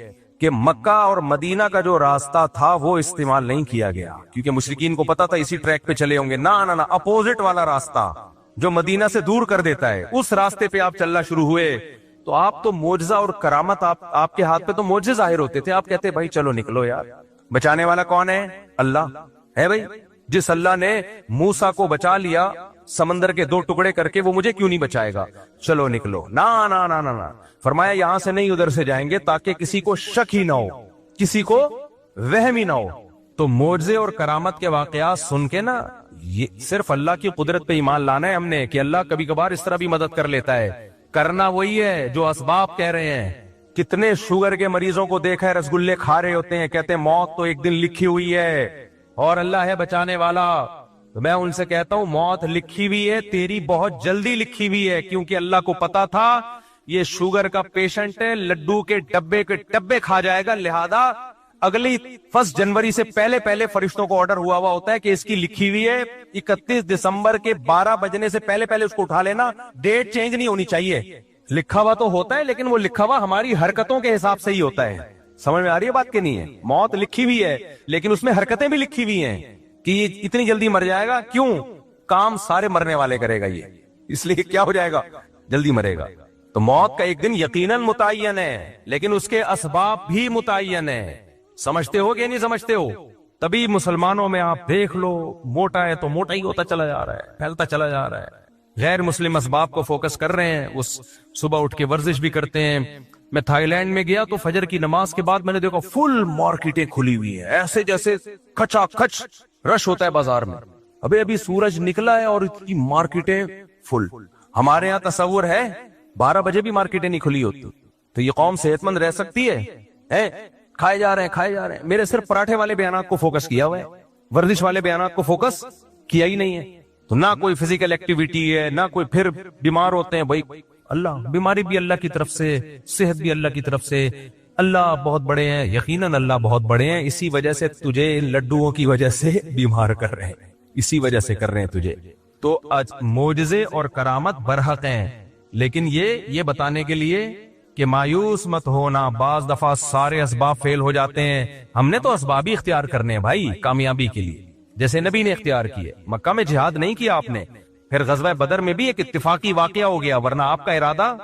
[SPEAKER 1] کہ مکہ اور مدینہ کا جو راستہ تھا وہ استعمال نہیں کیا گیا کیونکہ مشرکین کو پتا تھا اسی ٹریک پہ چلے ہوں گے. نہ اپوزٹ والا راستہ جو مدینہ سے دور کر دیتا ہے اس راستے پہ آپ چلنا شروع ہوئے. تو آپ تو معجزہ اور کرامت آپ کے ہاتھ پہ تو معجزے ظاہر ہوتے تھے. آپ کہتے بھائی چلو نکلو یار. بچانے والا کون ہے؟ اللہ ہے بھائی. جس اللہ نے موسیٰ کو بچا لیا سمندر کے 2 ٹکڑے کر کے، وہ مجھے کیوں نہیں بچائے گا؟ چلو نکلو. نہ فرمایا یہاں سے نہیں ادھر سے جائیں گے تاکہ کسی کو شک ہی نہ ہو، کسی کو وہم ہی نہ ہو. تو معجزے اور کرامت کے واقعات سن کے نا یہ صرف اللہ کی قدرت پہ ایمان لانا ہے ہم نے کہ اللہ کبھی کبھار اس طرح بھی مدد کر لیتا ہے. کرنا وہی ہے جو اسباب کہہ رہے ہیں. کتنے شوگر کے مریضوں کو دیکھا ہے رسگلے کھا رہے ہوتے ہیں، کہتے ہیں موت تو ایک دن لکھی ہوئی ہے اور اللہ ہے بچانے والا. تو میں ان سے کہتا ہوں موت لکھی ہوئی ہے، تیری بہت جلدی لکھی ہوئی ہے کیونکہ اللہ کو پتا تھا یہ شوگر کا پیشنٹ ہے، لڈو کے ڈبے کھا جائے گا، لہذا اگلی 1 جنوری سے پہلے فرشتوں کو آرڈر ہوا ہوتا ہے کہ اس کی لکھی ہوئی ہے 31 دسمبر کے 12 بجنے سے پہلے اس کو اٹھا لینا، ڈیٹ چینج نہیں ہونی چاہیے. لکھا ہوا تو ہوتا ہے لیکن وہ لکھا ہوا ہماری حرکتوں کے حساب سے ہی ہوتا ہے. سمجھ میں آ رہی ہے بات کہ نہیں ہے؟ موت لکھی ہوئی ہے لیکن اس میں حرکتیں بھی لکھی ہوئی ہیں کہ یہ اتنی جلدی مر جائے گا. کیوں؟ کام سارے مرنے والے کرے گا یہ، اس لیے کیا ہو جائے گا؟ جلدی مرے گا. تو موت کا ایک دن یقیناً متعین ہے لیکن اس کے اسباب بھی متعین ہے. سمجھتے ہو کہ نہیں سمجھتے ہو؟ تبھی مسلمانوں میں آپ دیکھ لو موٹا ہے تو موٹا ہی ہوتا چلا جا رہا ہے، پھیلتا چلا جا رہا ہے. غیر مسلم اسباب کو فوکس کر رہے ہیں. اس صبح اٹھ کے ورزش بھی کرتے ہیں. میں تھائی لینڈ میں گیا تو فجر کی نماز کے بعد میں نے دیکھا فل مارکیٹیں کھلی ہوئی ہیں، ایسے جیسے کھچا کھچ رش ہوتا ہے بازار میں. ابھی سورج نکلا ہے اور اتنی مارکیٹیں فل. ہمارے یہاں تصور ہے 12 بجے بھی مارکیٹیں نہیں کھلی ہوتی. تو یہ قوم صحت مند رہ سکتی ہے؟ کھائے جا رہے ہیں. میرے صرف پراٹھے والے بیانات کو فوکس کیا ہوا ہے، ورزش والے بیانات کو فوکس کیا ہی نہیں ہے. تو نہ کوئی فزیکل ایکٹیویٹی ہے نہ کوئی، پھر بیمار ہوتے ہیں. بھائی اللہ، بیماری بھی اللہ کی طرف سے، صحت بھی اللہ کی طرف سے. اللہ بہت بڑے ہیں، یقیناً اللہ بہت بڑے ہیں. اسی وجہ سے تجھے لڈوؤں کی وجہ سے بیمار کر رہے ہیں، اسی وجہ سے کر رہے ہیں تجھے. تو معجزے اور کرامت برحق ہیں، لیکن یہ بتانے کے لیے کہ مایوس مت ہونا، بعض دفعہ سارے اسباب فیل ہو جاتے ہیں. ہم نے تو اسباب ہی اختیار کرنے ہیں بھائی کامیابی کے لیے، جیسے نبی نے اختیار کیے. مکہ میں جہاد نہیں کیا آپ نے، پھر غزوہ بدر میں بھی ایک اتفاقی واقعہ ہو گیا، ورنہ آپ کا ارادہ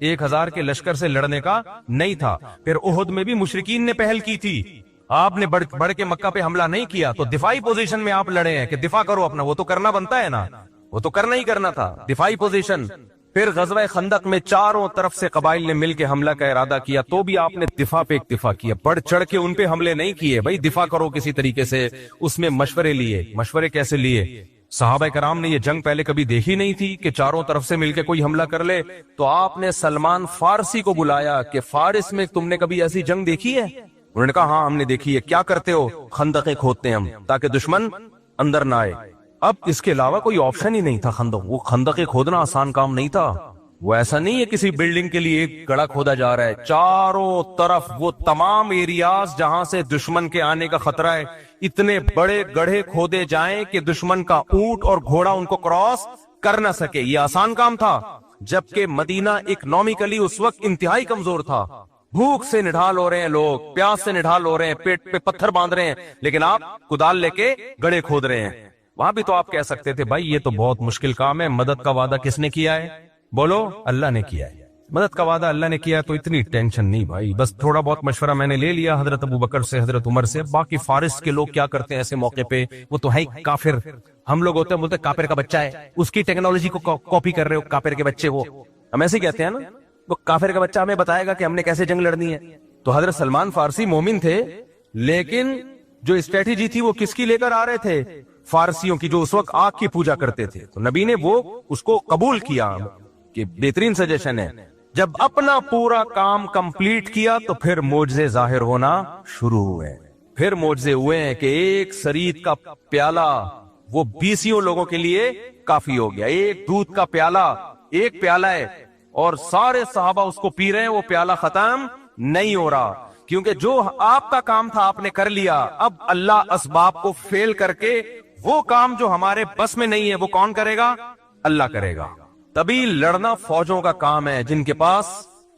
[SPEAKER 1] 1000 کے لشکر سے لڑنے کا نہیں تھا. پھر احد میں بھی مشرکین نے پہل کی تھی، آپ نے بڑھ کے مکہ پہ حملہ نہیں کیا، تو دفاعی پوزیشن میں آپ لڑے ہیں کہ دفاع کرو اپنا. وہ تو کرنا بنتا ہے نا، وہ تو کرنا ہی کرنا تھا، دفاعی پوزیشن. پھر غزوہ خندق میں چاروں طرف سے قبائل نے مل کے حملہ کا ارادہ کیا، تو بھی آپ نے دفاع پہ اکتفا کیا، بڑھ چڑھ کے ان پہ حملے نہیں کیے. بھائی دفاع کرو کسی طریقے سے. اس میں مشورے لیے. مشورے کیسے لیے؟ صحابہ کرام نے یہ جنگ پہلے کبھی دیکھی نہیں تھی کہ چاروں طرف سے مل کے کوئی حملہ کر لے. تو آپ نے سلمان فارسی کو بلایا کہ فارس میں تم نے کبھی ایسی جنگ دیکھی ہے؟ انہوں نے کہا ہاں ہم نے دیکھی ہے. کیا کرتے ہو؟ خندقیں کھودتے ہیں ہم تاکہ دشمن اندر نہ آئے. اب اس کے علاوہ کوئی آپشن ہی نہیں تھا. وہ خندقیں کھودنا آسان کام نہیں تھا. وہ ایسا نہیں ہے کسی بلڈنگ کے لیے ایک گڑھا کھودا جا رہا ہے، چاروں طرف وہ تمام ایریاز جہاں سے دشمن کے آنے کا خطرہ ہے، اتنے بڑے گڑھے کھودے جائیں کہ دشمن کا اونٹ اور گھوڑا ان کو کراس کر نہ سکے. یہ آسان کام تھا، جبکہ مدینہ اکنامکلی اس وقت انتہائی کمزور تھا. بھوک سے نڈھال ہو رہے ہیں لوگ، پیاس سے نڈھال ہو رہے ہیں، پیٹ پہ پتھر باندھ رہے ہیں، لیکن آپ کدال لے کے گڑھے کھود رہے ہیں. وہاں بھی تو آپ کہہ سکتے تھے بھائی یہ تو بہت مشکل کام ہے. مدد کا وعدہ کس نے کیا ہے؟ بولو، اللہ نے کیا ہے. مدد کا وعدہ اللہ نے کیا ہے تو اتنی ٹینشن نہیں بھائی. بس تھوڑا بہت مشورہ میں نے لے لیا حضرت ابو بکر سے، حضرت عمر سے. باقی فارس کے لوگ کیا کرتے ہیں ایسے موقع پہ؟ وہ تو ہے کافر. ہم لوگ ہوتے ہیں بولتے کافر کا بچہ ہے، اس کی ٹیکنالوجی کو کاپی کر رہے ہو، کافر کے بچے. وہ ہم ایسے کہتے ہیں نا، وہ کافر کا بچہ ہمیں بتائے گا کہ ہم نے کیسے جنگ لڑنی ہے. تو حضرت سلمان فارسی مومن تھے، لیکن جو اسٹریٹجی تھی وہ کس کی لے کر آ رہے تھے؟ فارسیوں کی، جو اس وقت آگ کی پوجا کرتے تھے. تو نبی نے وہ اس کو قبول کیا کہ بہترین سجیشن ہے. جب اپنا پورا کام کمپلیٹ کیا تو پھر معجزے ظاہر ہونا شروع ہوئے. پھر معجزے ہوئے ہیں کہ ایک سرید کا پیالہ وہ 20 لوگوں کے لیے کافی ہو گیا. ایک دودھ کا پیالہ، ایک پیالہ ہے اور سارے صحابہ اس کو پی رہے ہیں. وہ پیالہ ختم نہیں ہو رہا، کیونکہ جو آپ کا کام تھا آپ نے کر لیا. اب اللہ اسباب کو فیل کر کے وہ کام جو ہمارے بس میں نہیں ہے وہ کون کرے گا؟ اللہ کرے گا. تبھی لڑنا فوجوں کا کام ہے جن کے پاس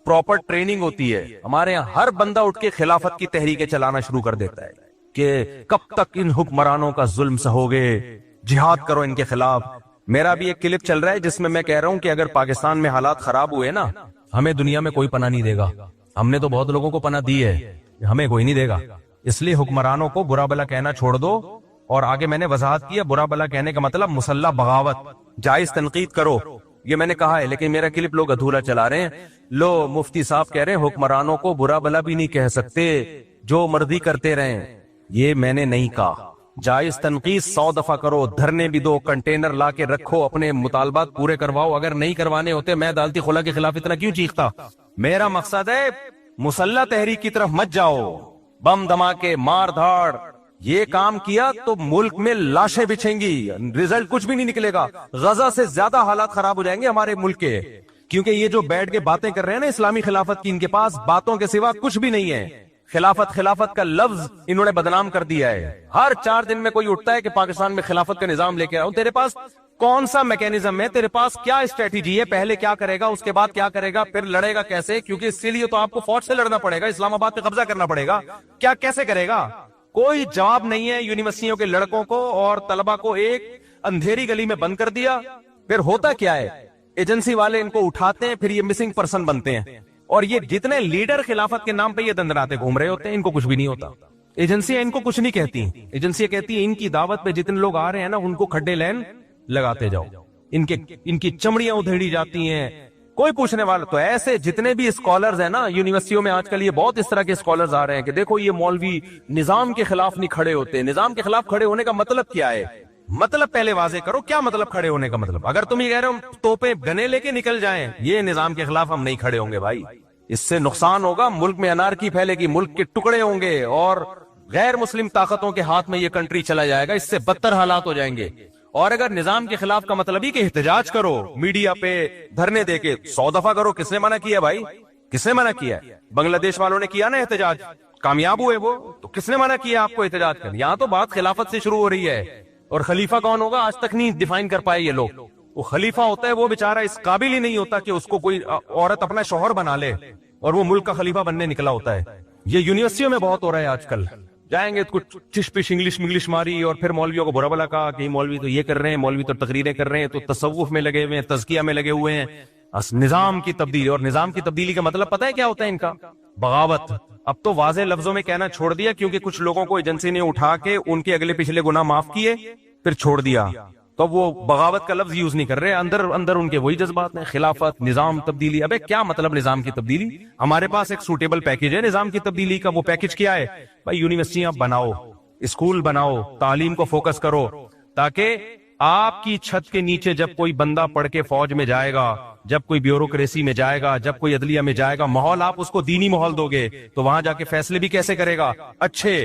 [SPEAKER 1] پراپر ٹریننگ ہوتی ہے. ہمارے یہاں ہر بندہ اٹھ کے خلافت کی تحریکیں چلانا شروع کر دیتا ہے کہ کب تک ان حکمرانوں کا ظلم سہوگے، جہاد کرو ان کے خلاف. میرا بھی ایک کلپ چل رہا ہے جس میں میں کہہ رہا ہوں کہ اگر پاکستان میں حالات خراب ہوئے نا، ہمیں دنیا میں کوئی پناہ نہیں دے گا. ہم نے تو بہت لوگوں کو پناہ دی ہے، ہمیں کوئی نہیں دے گا. اس لیے حکمرانوں کو برا بلا کہنا چھوڑ دو. اور آگے میں نے وضاحت کیا برا بلا کہنے کا مطلب مسلح بغاوت. جائز تنقید کرو، یہ میں نے کہا ہے، لیکن میرا کلپ لوگ ادھورا چلا رہے ہیں. لو مفتی صاحب کہہ رہے ہیں حکمرانوں کو برا بلا بھی نہیں کہہ سکتے، جو مرضی کرتے رہیں. یہ میں نے نہیں کہا. جائز تنقید 100 دفعہ کرو، دھرنے بھی دو، کنٹینر لا کے رکھو، اپنے مطالبات پورے کرواؤ. اگر نہیں کروانے ہوتے میں عدالتی خلا کے خلاف اتنا کیوں چیختا؟ میرا مقصد ہے مسلح تحریک کی طرف مت جاؤ. بم دھماکے، مار دھاڑ، یہ کام کیا تو ملک میں لاشیں بچھیں گی، رزلٹ کچھ بھی نہیں نکلے گا. غزہ سے زیادہ حالات خراب ہو جائیں گے ہمارے ملک کے، کیونکہ یہ جو بیٹھ کے باتیں کر رہے ہیں نا اسلامی خلافت کی، ان کے پاس باتوں کے سوا کچھ بھی نہیں ہے. خلافت کا لفظ انہوں نے بدنام کر دیا ہے. ہر 4 دن میں کوئی اٹھتا ہے کہ پاکستان میں خلافت کا نظام لے کے آؤں. تیرے پاس کون سا میکینزم ہے؟ تیرے پاس کیا اسٹریٹجی ہے؟ پہلے کیا کرے گا، اس کے بعد کیا کرے گا، پھر لڑے گا کیسے؟ کیونکہ اس کے لیے تو آپ کو فوج سے لڑنا پڑے گا، اسلام آباد پہ قبضہ کرنا پڑے گا. کیا کیسے کرے گا؟ کوئی جواب نہیں ہے. یونیورسٹیوں کے لڑکوں کو اور طلبہ کو ایک اندھیری گلی میں بند کر دیا. پھر ہوتا کیا ہے؟ ایجنسی والے ان کو اٹھاتے ہیں، پھر یہ مسنگ پرسن بنتے ہیں. اور یہ جتنے لیڈر خلافت کے نام پہ یہ دندراتے گھوم رہے ہوتے ہیں، ان کو کچھ بھی نہیں ہوتا. ایجنسیاں ان کو کچھ نہیں کہتی. ایجنسیاں کہتی ہیں ان کی دعوت پہ جتنے لوگ آ رہے ہیں نا ان کو کھڈے لین لگاتے جاؤ، ان کی چمڑیاں ادھیڑی جاتی ہیں. کوئی پوچھنے والا تو ایسے جتنے بھی اسکالرز ہیں نا یونیورسٹیوں میں آج کل، یہ بہت اس طرح کے اسکالرز آ رہے ہیں کہ دیکھو یہ مولوی نظام کے خلاف نہیں کھڑے ہوتے. نظام کے خلاف کھڑے ہونے کا مطلب کیا ہے؟ مطلب پہلے واضح کرو، کیا مطلب کھڑے ہونے کا مطلب؟ اگر تم یہ کہہ رہے ہو توپیں گنے لے کے نکل جائیں، یہ نظام کے خلاف ہم نہیں کھڑے ہوں گے بھائی. اس سے نقصان ہوگا، ملک میں انارکی پھیلے گی، ملک کے ٹکڑے ہوں گے اور غیر مسلم طاقتوں کے ہاتھ میں یہ کنٹری چلا جائے گا. اس سے بدتر حالات ہو جائیں گے. اور اگر نظام کے خلاف کا مطلب ہی کہ احتجاج کرو، میڈیا پہ دھرنے دے کے 100 دفعہ کرو، کس نے منع کیا بھائی؟ کس نے منع کیا؟ بنگلہ دیش والوں نے کیا نا احتجاج، کامیاب ہوئے وہ، تو کس نے منع کیا آپ کو احتجاج کرنے؟ یہاں تو بات خلافت سے شروع ہو رہی ہے. اور خلیفہ کون ہوگا آج تک نہیں ڈیفائن کر پائے یہ لوگ. وہ خلیفہ ہوتا ہے وہ بیچارہ اس قابل ہی نہیں ہوتا کہ اس کو کوئی عورت اپنا شوہر بنا لے اور وہ ملک کا خلیفہ بننے نکلا ہوتا ہے. یہ یونیورسٹیوں میں بہت ہو رہا ہے آج کل. جائیں گے کچھ چش پش انگلش ماری اور پھر مولویوں کو برا بلا کہا کہ مولوی تو یہ کر رہے ہیں, مولوی تو تقریریں کر رہے ہیں, تو تصوف میں لگے ہوئے ہیں, تزکیہ میں لگے ہوئے ہیں, نظام کی تبدیلی. اور نظام کی تبدیلی کا مطلب پتہ ہے کیا ہوتا ہے ان کا؟ بغاوت. اب تو واضح لفظوں میں کہنا چھوڑ دیا کیونکہ کچھ لوگوں کو ایجنسی نے اٹھا کے ان کے اگلے پچھلے گناہ معاف کیے پھر چھوڑ دیا, تو وہ بغاوت کا لفظ یوز نہیں کر رہے. اندر ان کے وہی جذبات ہیں, خلافت, نظام تبدیلی. ابے کیا مطلب نظام کی تبدیلی؟ ہمارے پاس ایک سوٹیبل پیکج ہے نظام کی تبدیلی کا. وہ پیکج کیا ہے بھائی؟ یونیورسٹیاں بناؤ, اسکول بناؤ, تعلیم کو فوکس کرو, تاکہ آپ کی چھت کے نیچے جب کوئی بندہ پڑھ کے فوج میں جائے گا, جب کوئی بیوروکریسی میں جائے گا, جب کوئی عدلیہ میں جائے گا, ماحول آپ اس کو دینی ماحول دو گے تو وہاں جا کے فیصلے بھی کیسے کرے گا؟ اچھے.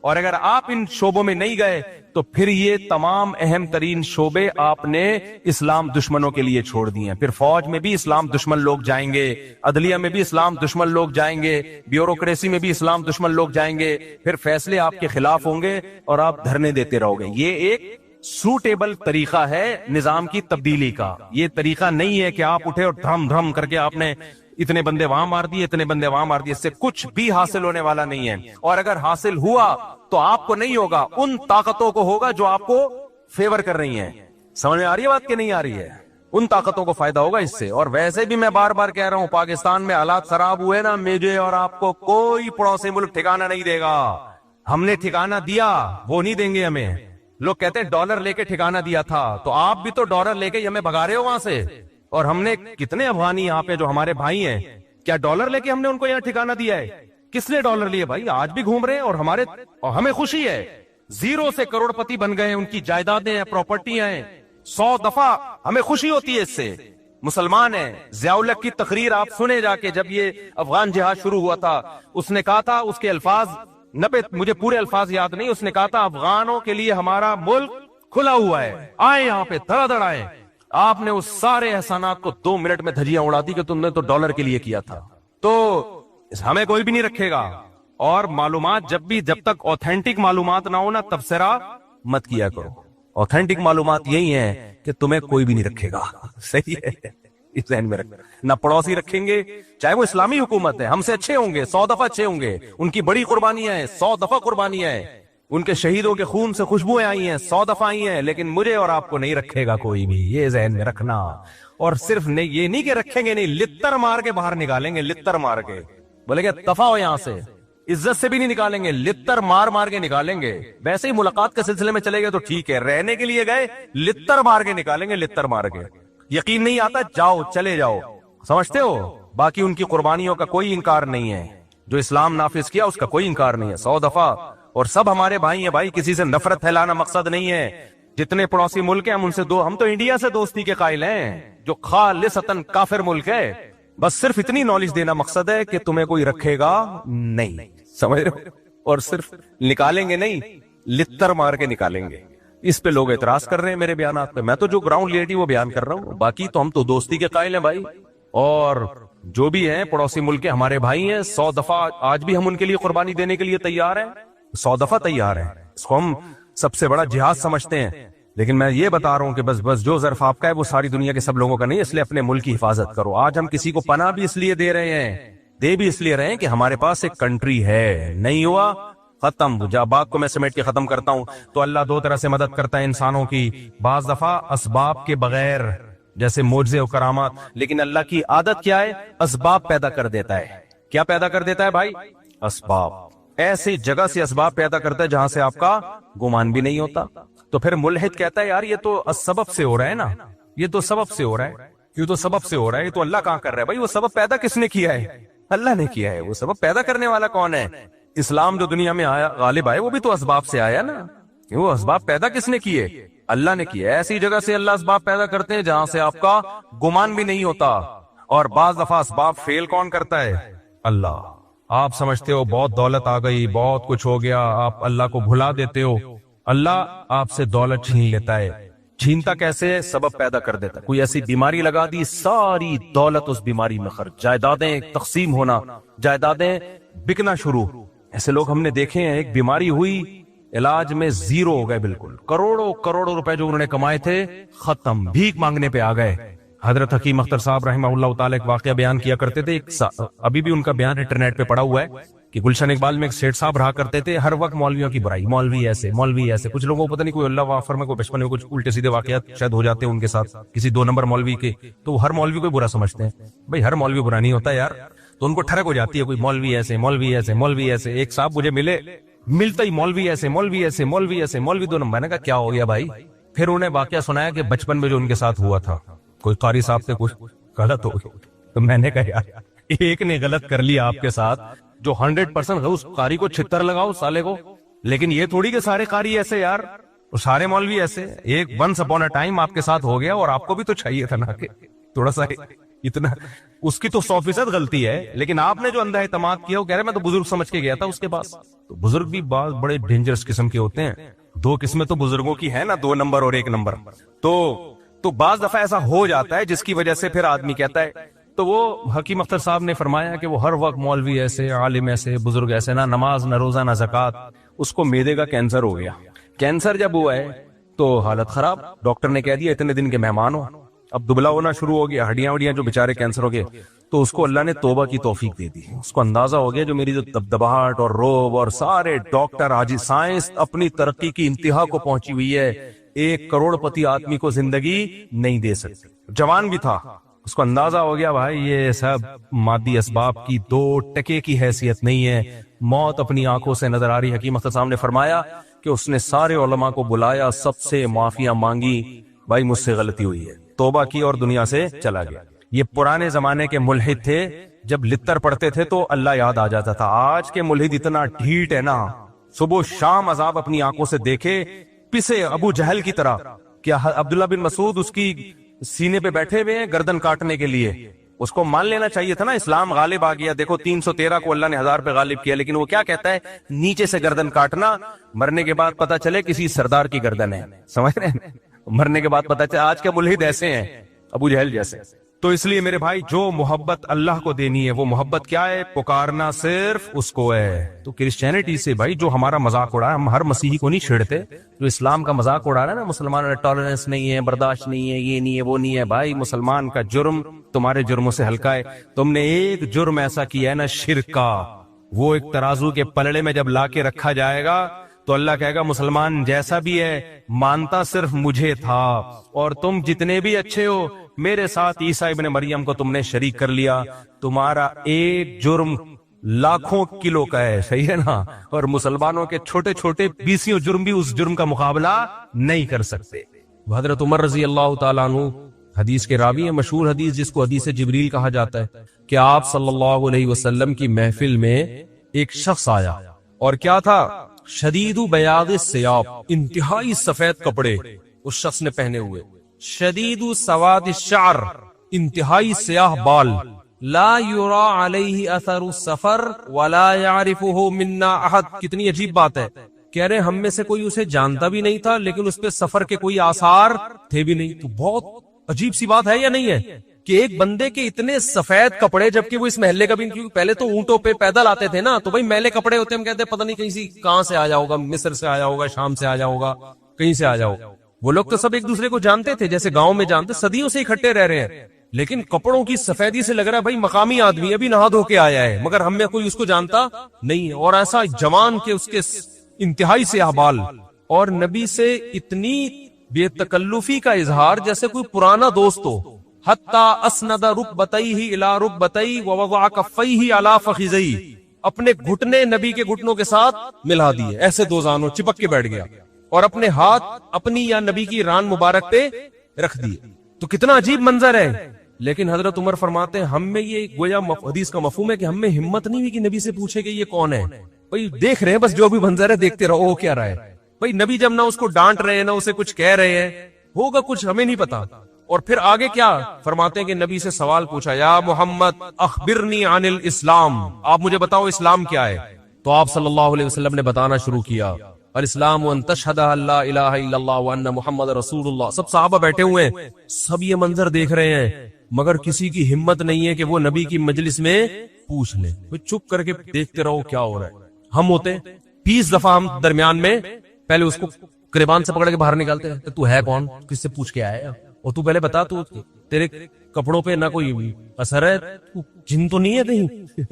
[SPEAKER 1] اور اگر آپ ان شعبوں میں نہیں گئے تو پھر یہ تمام اہم ترین شعبے آپ نے اسلام دشمنوں کے لیے چھوڑ دیے ہیں. پھر فوج میں بھی اسلام دشمن لوگ جائیں گے, عدلیہ میں بھی اسلام دشمن لوگ جائیں گے, بیوروکریسی میں بھی اسلام دشمن لوگ جائیں گے. پھر فیصلے آپ کے خلاف ہوں گے اور آپ دھرنے دیتے رہو گے. یہ ایک سوٹیبل طریقہ ہے نظام کی تبدیلی کا. یہ طریقہ نہیں ہے کہ آپ اٹھے اور دھرم دھرم کر کے آپ نے اتنے بندے وہاں مار دیے, اتنے بندے وہاں مار دیے. اس سے کچھ بھی حاصل ہونے والا نہیں ہے. اور اگر حاصل ہوا تو آپ کو نہیں ہوگا, ان طاقتوں کو ہوگا جو آپ کو فیور کر رہی ہیں. سمجھ میں آ رہی ہے بات کہ نہیں آ رہی ہے؟ ان طاقتوں کو فائدہ ہوگا اس سے. اور ویسے بھی میں بار بار کہہ رہا ہوں, پاکستان میں حالات خراب ہوئے نا, مجھے اور آپ کو کوئی پڑوسی ملک ٹھکانہ نہیں دے گا. ہم نے ٹھکانہ دیا, وہ نہیں دیں گے ہمیں. لوگ کہتے ہیں ڈالر لے کے ٹھکانہ دیا تھا, تو آپ بھی تو ڈالر لے کے ہمیں بھگا رہے ہو وہاں سے. اور ہم نے کتنے افغانی یہاں پہ جو ہمارے بھائی ہیں, کیا ڈالر لے کے ہم نے ان کو یہاں ٹھکانہ دیا ہے؟ کس نے ڈالر لیے بھائی؟ آج بھی گھوم رہے ہیں اور ہمیں خوشی ہے. زیرو سے کروڑ پتی بن گئے, ان کی جائیدادیں ہیں, پراپرٹیاں ہیں. 100 دفعہ ہمیں خوشی ہوتی ہے اس سے. مسلمان ہیں. ضیاء الحق کی تقریر آپ سنے جا کے, جب یہ افغان جہاد شروع ہوا تھا, اس نے کہا تھا, اس کے الفاظ 90, مجھے پورے الفاظ یاد نہیں, اس نے کہا تھا افغانوں کے لیے ہمارا ملک کھلا ہوا ہے, آئے یہاں پہ دھڑا دھڑ آئے. آپ نے اس سارے احسانات کو 2 منٹ میں دھجیاں اڑا دی کہ تم نے تو ڈالر کے لیے کیا تھا. تو ہمیں کوئی بھی نہیں رکھے گا. اور معلومات جب تک اوتھینٹک معلومات نہ ہو نا, تبصرہ مت کیا کرو. اوتھینٹک معلومات یہی ہیں کہ تمہیں کوئی بھی نہیں رکھے گا. صحیح ہے, اس ذہن میں رکھنا. نہ پڑوسی رکھیں گے, چاہے وہ اسلامی حکومت ہے, ہم سے اچھے ہوں گے, 100 دفعہ اچھے ہوں گے. ان کی بڑی قربانیاں ہیں, 100 دفعہ قربانیاں ہیں. ان کے شہیدوں کے خون سے خوشبوئیں آئی ہیں, 100 دفعہ آئی ہیں. لیکن مجھے اور آپ کو نہیں رکھے گا کوئی بھی, یہ ذہن میں رکھنا. اور صرف یہ نہیں کہ رکھیں گے نہیں, لتر مار کے باہر نکالیں گے. لتر مار کے بولے گے دفعہ ہو یہاں سے, عزت سے بھی نہیں نکالیں گے, لتر مار مار کے نکالیں گے. ویسے ہی ملاقات کے سلسلے میں چلے گئے تو ٹھیک ہے, رہنے کے لیے گئے, لتر مار کے نکالیں گے, لتر مار کے. یقین نہیں آتا, جاؤ, چلے جاؤ. سمجھتے ہو؟ باقی ان کی قربانیوں کا کوئی انکار نہیں ہے. جو اسلام نافذ کیا اس کا کوئی انکار نہیں ہے, 100 دفعہ. اور سب ہمارے بھائی ہیں بھائی, کسی سے نفرت پھیلانا مقصد نہیں ہے. جتنے پڑوسی ملک ہیں ہم ان سے ہم تو انڈیا سے دوستی کے قائل ہیں, جو خالصتاً کافر ملک ہے. بس صرف اتنی نالج دینا مقصد ہے کہ تمہیں کوئی رکھے گا نہیں. سمجھ رہے ہو؟ اور صرف نکالیں گے نہیں, لتر مار کے نکالیں گے. اس پہ لوگ اعتراض کر رہے ہیں میرے بیانات پہ. میں تو جو گراؤنڈ ریئلٹی وہ بیان کر رہا ہوں. باقی تو ہم تو دوستی کے قائل ہیں بھائی. اور جو بھی ہیں پڑوسی ملک کے ہمارے بھائی ہیں, 100 دفعہ آج بھی ہم ان کے لیے قربانی دینے کے لیے تیار ہیں, 100 دفعہ تیار ہیں. اس کو ہم سب سے بڑا جہاد سمجھتے ہیں. لیکن میں یہ بتا رہا ہوں کہ بس جو ظرف آپ کا ہے وہ ساری دنیا کے سب لوگوں کا نہیں, اس لیے اپنے ملک کی حفاظت کرو. آج ہم کسی کو پناہ بھی اس لیے دے رہے ہیں, دے بھی اس لیے رہے ہیں کہ ہمارے پاس ایک کنٹری ہے. نہیں ہوا ختم. جب بات کو میں سمیٹ کے ختم کرتا ہوں تو اللہ 2 طرح سے مدد کرتا ہے انسانوں کی. بعض دفعہ اسباب کے بغیر, جیسے معجزے و کرامات. لیکن اللہ کی عادت کیا ہے؟ اسباب پیدا کر دیتا ہے. کیا پیدا کر دیتا ہے بھائی؟ اسباب. ایسی جگہ سے اسباب پیدا کرتا ہے جہاں سے آپ کا گمان بھی نہیں ہوتا. تو پھر ملحد کہتا ہے یار یہ تو سبب سے ہو رہا ہے نا, یہ تو سبب سے ہو رہا ہے. کیوں تو سبب سے ہو رہا ہے, یہ تو اللہ کہاں کر رہا ہے؟ بھائی وہ سبب پیدا کس نے کیا ہے؟ اللہ نے کیا ہے. وہ سبب پیدا کرنے والا کون ہے؟ اسلام جو دنیا میں آیا غالب آئے وہ بھی تو اسباب سے آیا نا. وہ اسباب پیدا کس نے کیے؟ اللہ نے کیا. ایسی جگہ سے اللہ اسباب پیدا کرتے ہیں جہاں سے آپ کا گمان بھی نہیں ہوتا. اور بعض دفعہ اسباب فیل کون کرتا ہے؟ اللہ. آپ سمجھتے ہو بہت دولت آ گئی, بہت کچھ ہو گیا, آپ اللہ کو بھلا دیتے ہو. اللہ آپ سے دولت چھین لیتا ہے. چھینتا کیسے؟ سبب پیدا کر دیتا. کوئی ایسی بیماری لگا دی, ساری دولت اس بیماری میں خرچ, جائیدادیں تقسیم ہونا, جائیدادیں بکنا شروع. ایسے لوگ ہم نے دیکھے ہیں. ایک بیماری ہوئی, علاج میں زیرو ہو گئے بالکل. کروڑوں کروڑوں روپے جو انہوں نے کمائے تھے ختم, بھیک مانگنے پہ آ گئے. حضرت حکیم اختر صاحب رحمہ اللہ تعالی ایک واقعہ بیان کیا کرتے تھے, ابھی بھی ان کا بیان انٹرنیٹ پہ پڑا ہوا ہے کہ گلشن اقبال میں ایک سیٹھ صاحب رہا کرتے تھے, ہر وقت مولویوں کی برائی, مولوی ایسے مولوی ایسے. کچھ لوگوں کو پتہ نہیں کوئی اللہ وافر میں کوئی بچپن میں کچھ الٹے سیدھے واقعات شاید ہو جاتے ہیں ان کے ساتھ کسی 2 نمبر مولوی کے, تو وہ ہر مولوی کو برا سمجھتے ہیں. بھائی ہر مولوی برا نہیں ہوتا یار, تو ان کو ٹھڑک ہو جاتی ہے کوئی مولوی ایسے مولوی ایسے مولوی ایسے. ایک صاحب مجھے ملتا ہی مولوی ایسے مولوی ایسے مولوی ایسے مولوی 2 نمبر. میں نے کہا کیا ہو گیا بھائی؟ پھر انہیں واقعہ سنایا کہ بچپن میں جو ان کے ساتھ ہوا تھا, کوئی قاری صاحب سے کچھ غلط ہو گیا. تو میں نے کہا یار ایک نے غلط کر لیا آپ کے ساتھ جو 100% اس قاری کو چھتر لگاؤ سالے کو, لیکن یہ تھوڑی کہ سارے قاری ایسے یار, سارے مولوی ایسے. ایک ونس اپون اے ٹائم آپ کے ساتھ ہو گیا اور آپ کو بھی تو چاہیے تھا نا کہ تھوڑا سا اتنا, اس کی تو 100% غلطی ہے, لیکن آپ نے جو اندھا اعتماد کیا وہ کہہ رہے میں تو بزرگ سمجھ کے گیا تھا اس کے پاس. تو بزرگ بھی بعض بڑے ڈینجرس قسم کے ہوتے ہیں. 2 قسمیں تو بزرگوں کی ہے نا, 2 نمبر اور 1 نمبر. تو بعض دفعہ ایسا ہو جاتا ہے جس کی وجہ سے پھر آدمی کہتا ہے. تو وہ حکیم اختر صاحب نے فرمایا کہ وہ ہر وقت مولوی ایسے عالم ایسے بزرگ ایسے, نہ نماز نہ روزہ نہ زکات. اس کو معدے کا کینسر ہو گیا. کینسر جب ہوا ہے تو حالت خراب, ڈاکٹر نے کہہ دیا اتنے دن کے مہمان ہو. اب دبلا ہونا شروع ہو گیا, ہڈیاں وڈیاں جو بےچارے کینسر ہو گئے. تو اس کو اللہ نے توبہ کی توفیق دے دی. اس کو اندازہ ہو گیا جو میری جو دبدباہٹ اور روب اور سارے ڈاکٹر آج سائنس اپنی ترقی کی انتہا کو پہنچی ہوئی ہے, 1 کروڑ پتی آدمی کو زندگی نہیں دے سکتے. جوان بھی تھا, اس کو اندازہ ہو گیا بھائی یہ سب مادی اسباب کی 2 ٹکے کی حیثیت نہیں ہے, موت اپنی آنکھوں سے نظر آ رہی. حکیم اختر صاحب نے فرمایا کہ اس نے سارے علماء کو بلایا, سب سے معافیاں مانگی, بھائی مجھ سے غلطی ہوئی ہے, توبہ کی اور دنیا سے چلا گیا. یہ پرانے زمانے کے ملحد تھے, جب لتر پڑھتے تھے تو اللہ یاد آ جاتا تھا. آج کے ملحد اتنا ڈھیٹ ہے نا, صبح شام عذاب اپنی آنکھوں سے دیکھے, پسے ابو جہل کی طرح. کیا عبداللہ بن مسعود اس کی سینے پہ بیٹھے ہوئے ہیں گردن کاٹنے کے لیے, اس کو مان لینا چاہیے تھا نا اسلام غالب آ گیا. دیکھو 313 کو اللہ نے 1000 پہ غالب کیا, لیکن وہ کیا کہتا ہے نیچے سے گردن کاٹنا, مرنے کے بعد پتا چلے کسی سردار کی گردن ہے. سمجھ رہے ہیں, مرنے کے بعد پتا چلے. آج کے ملحد ایسے ہیں ابو جہل جیسے. تو اس لیے میرے بھائی جو محبت اللہ کو دینی ہے وہ محبت کیا ہے, پکارنا صرف اس کو ہے. تو کرسچینٹی سے بھائی جو ہمارا مذاق اڑا ہے, ہم ہر مسیحی کو نہیں چھیڑتے, جو اسلام کا مذاق اڑا رہا ہے نا, مسلمانوں نے ٹالرنس نہیں ہے, برداشت نہیں ہے, یہ نہیں ہے وہ نہیں ہے. بھائی مسلمان کا جرم تمہارے جرموں سے ہلکا ہے. تم نے ایک جرم ایسا کیا ہے نا شرک کا, وہ ایک ترازو کے پلڑے میں جب لا کے رکھا جائے گا تو اللہ کہے گا مسلمان جیسا بھی ہے مانتا صرف مجھے تھا, اور تم جتنے بھی اچھے ہو میرے ساتھ عیسیٰ ابن مریم کو تم نے شریک کر لیا, تمہارا ایک جرم لاکھوں کلو کا ہے. صحیح ہے نا, اور مسلمانوں کے چھوٹے چھوٹے 20 جرم بھی اس جرم کا مقابلہ نہیں کر سکتے. حضرت عمر رضی اللہ تعالیٰ عنہ حدیث کے راوی ہیں, مشہور حدیث جس کو حدیث جبریل کہا جاتا ہے, کہ آپ صلی اللہ علیہ وسلم کی محفل میں ایک شخص آیا, اور کیا تھا, شدید بیاض الثیاب, انتہائی سفید کپڑے اس شخص نے پہنے ہوئے, شدید سواد الشعر, انتہائی سیاہ بال, لا یرا علیہ اثر السفر ولا یعرفہ منا احد. کتنی عجیب بات ہے, کہہ رہے ہم میں سے کوئی اسے جانتا بھی نہیں تھا لیکن اس پہ سفر کے کوئی آثار تھے بھی نہیں. تو بہت عجیب سی بات ہے یا نہیں ہے کہ ایک بندے کے اتنے سفید کپڑے, جبکہ وہ اس محلے کا بھی, کیونکہ پہلے تو اونٹوں پہ پیدل آتے تھے نا, تو بھائی میلے کپڑے ہوتے ہیں, ہم کہتے ہیں پتہ نہیں کہیں سے کہاں سے آیا ہوگا, مصر سے آیا ہوگا, شام سے آیا ہوگا, کہیں سے آیا ہوگا. وہ لوگ تو سب ایک دوسرے کو جانتے تھے جیسے گاؤں میں جانتے, صدیوں سے اکٹھے رہ رہے ہیں, لیکن کپڑوں کی سفیدی سے لگ رہا ہے بھائی مقامی آدمی ابھی نہا دھو کے آیا ہے, مگر ہم میں کوئی اس کو جانتا نہیں ہے. اور ایسا جوان کے اس کے انتہائی سیاہ بال, اور نبی سے اتنی بے تکلفی کا اظہار جیسے کوئی پرانا دوست ہو. حتی اسند رکبتیہ الی رکبتیہ ووضع کفیہ علی فخذیہ, اپنے گھٹنے نبی کے گھٹنوں کے ساتھ ملا دیے, ایسے 2 زانوں چپک کے بیٹھ گیا, اور اپنے ہاتھ اپنی یا نبی کی ران مبارک پہ رکھ دیے. تو کتنا عجیب منظر ہے. لیکن حضرت عمر فرماتے ہیں ہم میں یہ گویا حدیث کا مفہوم ہے کہ ہم میں ہمت نہیں ہوئی کہ نبی سے پوچھے کہ یہ کون ہے. بھائی دیکھ رہے ہیں بس جو بھی منظر ہے دیکھتے رہو, کیا رہا ہے. بھائی نبی جب نہ اس کو ڈانٹ رہے ہیں نہ اسے کچھ کہہ رہے ہیں, ہوگا کچھ ہمیں نہیں پتا. اور پھر آگے کیا فرماتے ہیں کہ نبی سے سوال پوچھا, یا محمد اخبرنی عن الاسلام, آپ مجھے بتاؤ اسلام کیا ہے. تو آپ صلی اللہ علیہ وسلم نے بتانا شروع کیا, الاسلام ان تشہد اللہ الہ الا اللہ وان محمد رسول اللہ. سب صحابہ بیٹھے ہوئے ہیں, سب یہ منظر دیکھ رہے ہیں, مگر کسی کی ہمت نہیں ہے کہ وہ نبی کی مجلس میں پوچھ لے. چپ کر کے دیکھتے رہو کیا ہو رہا ہے. ہم ہوتے
[SPEAKER 2] 20 دفعہ ہم درمیان میں پہلے اس کو گریبان سے پکڑ کے باہر نکالتے ہیں، تو ہے کون، کس سے پوچھ کے آیا ہے، اور تو پہلے بتا، تو تیرے کپڑوں پہ نہ کوئی اثر ہے، تو جن تو نہیں ہے کہیں؟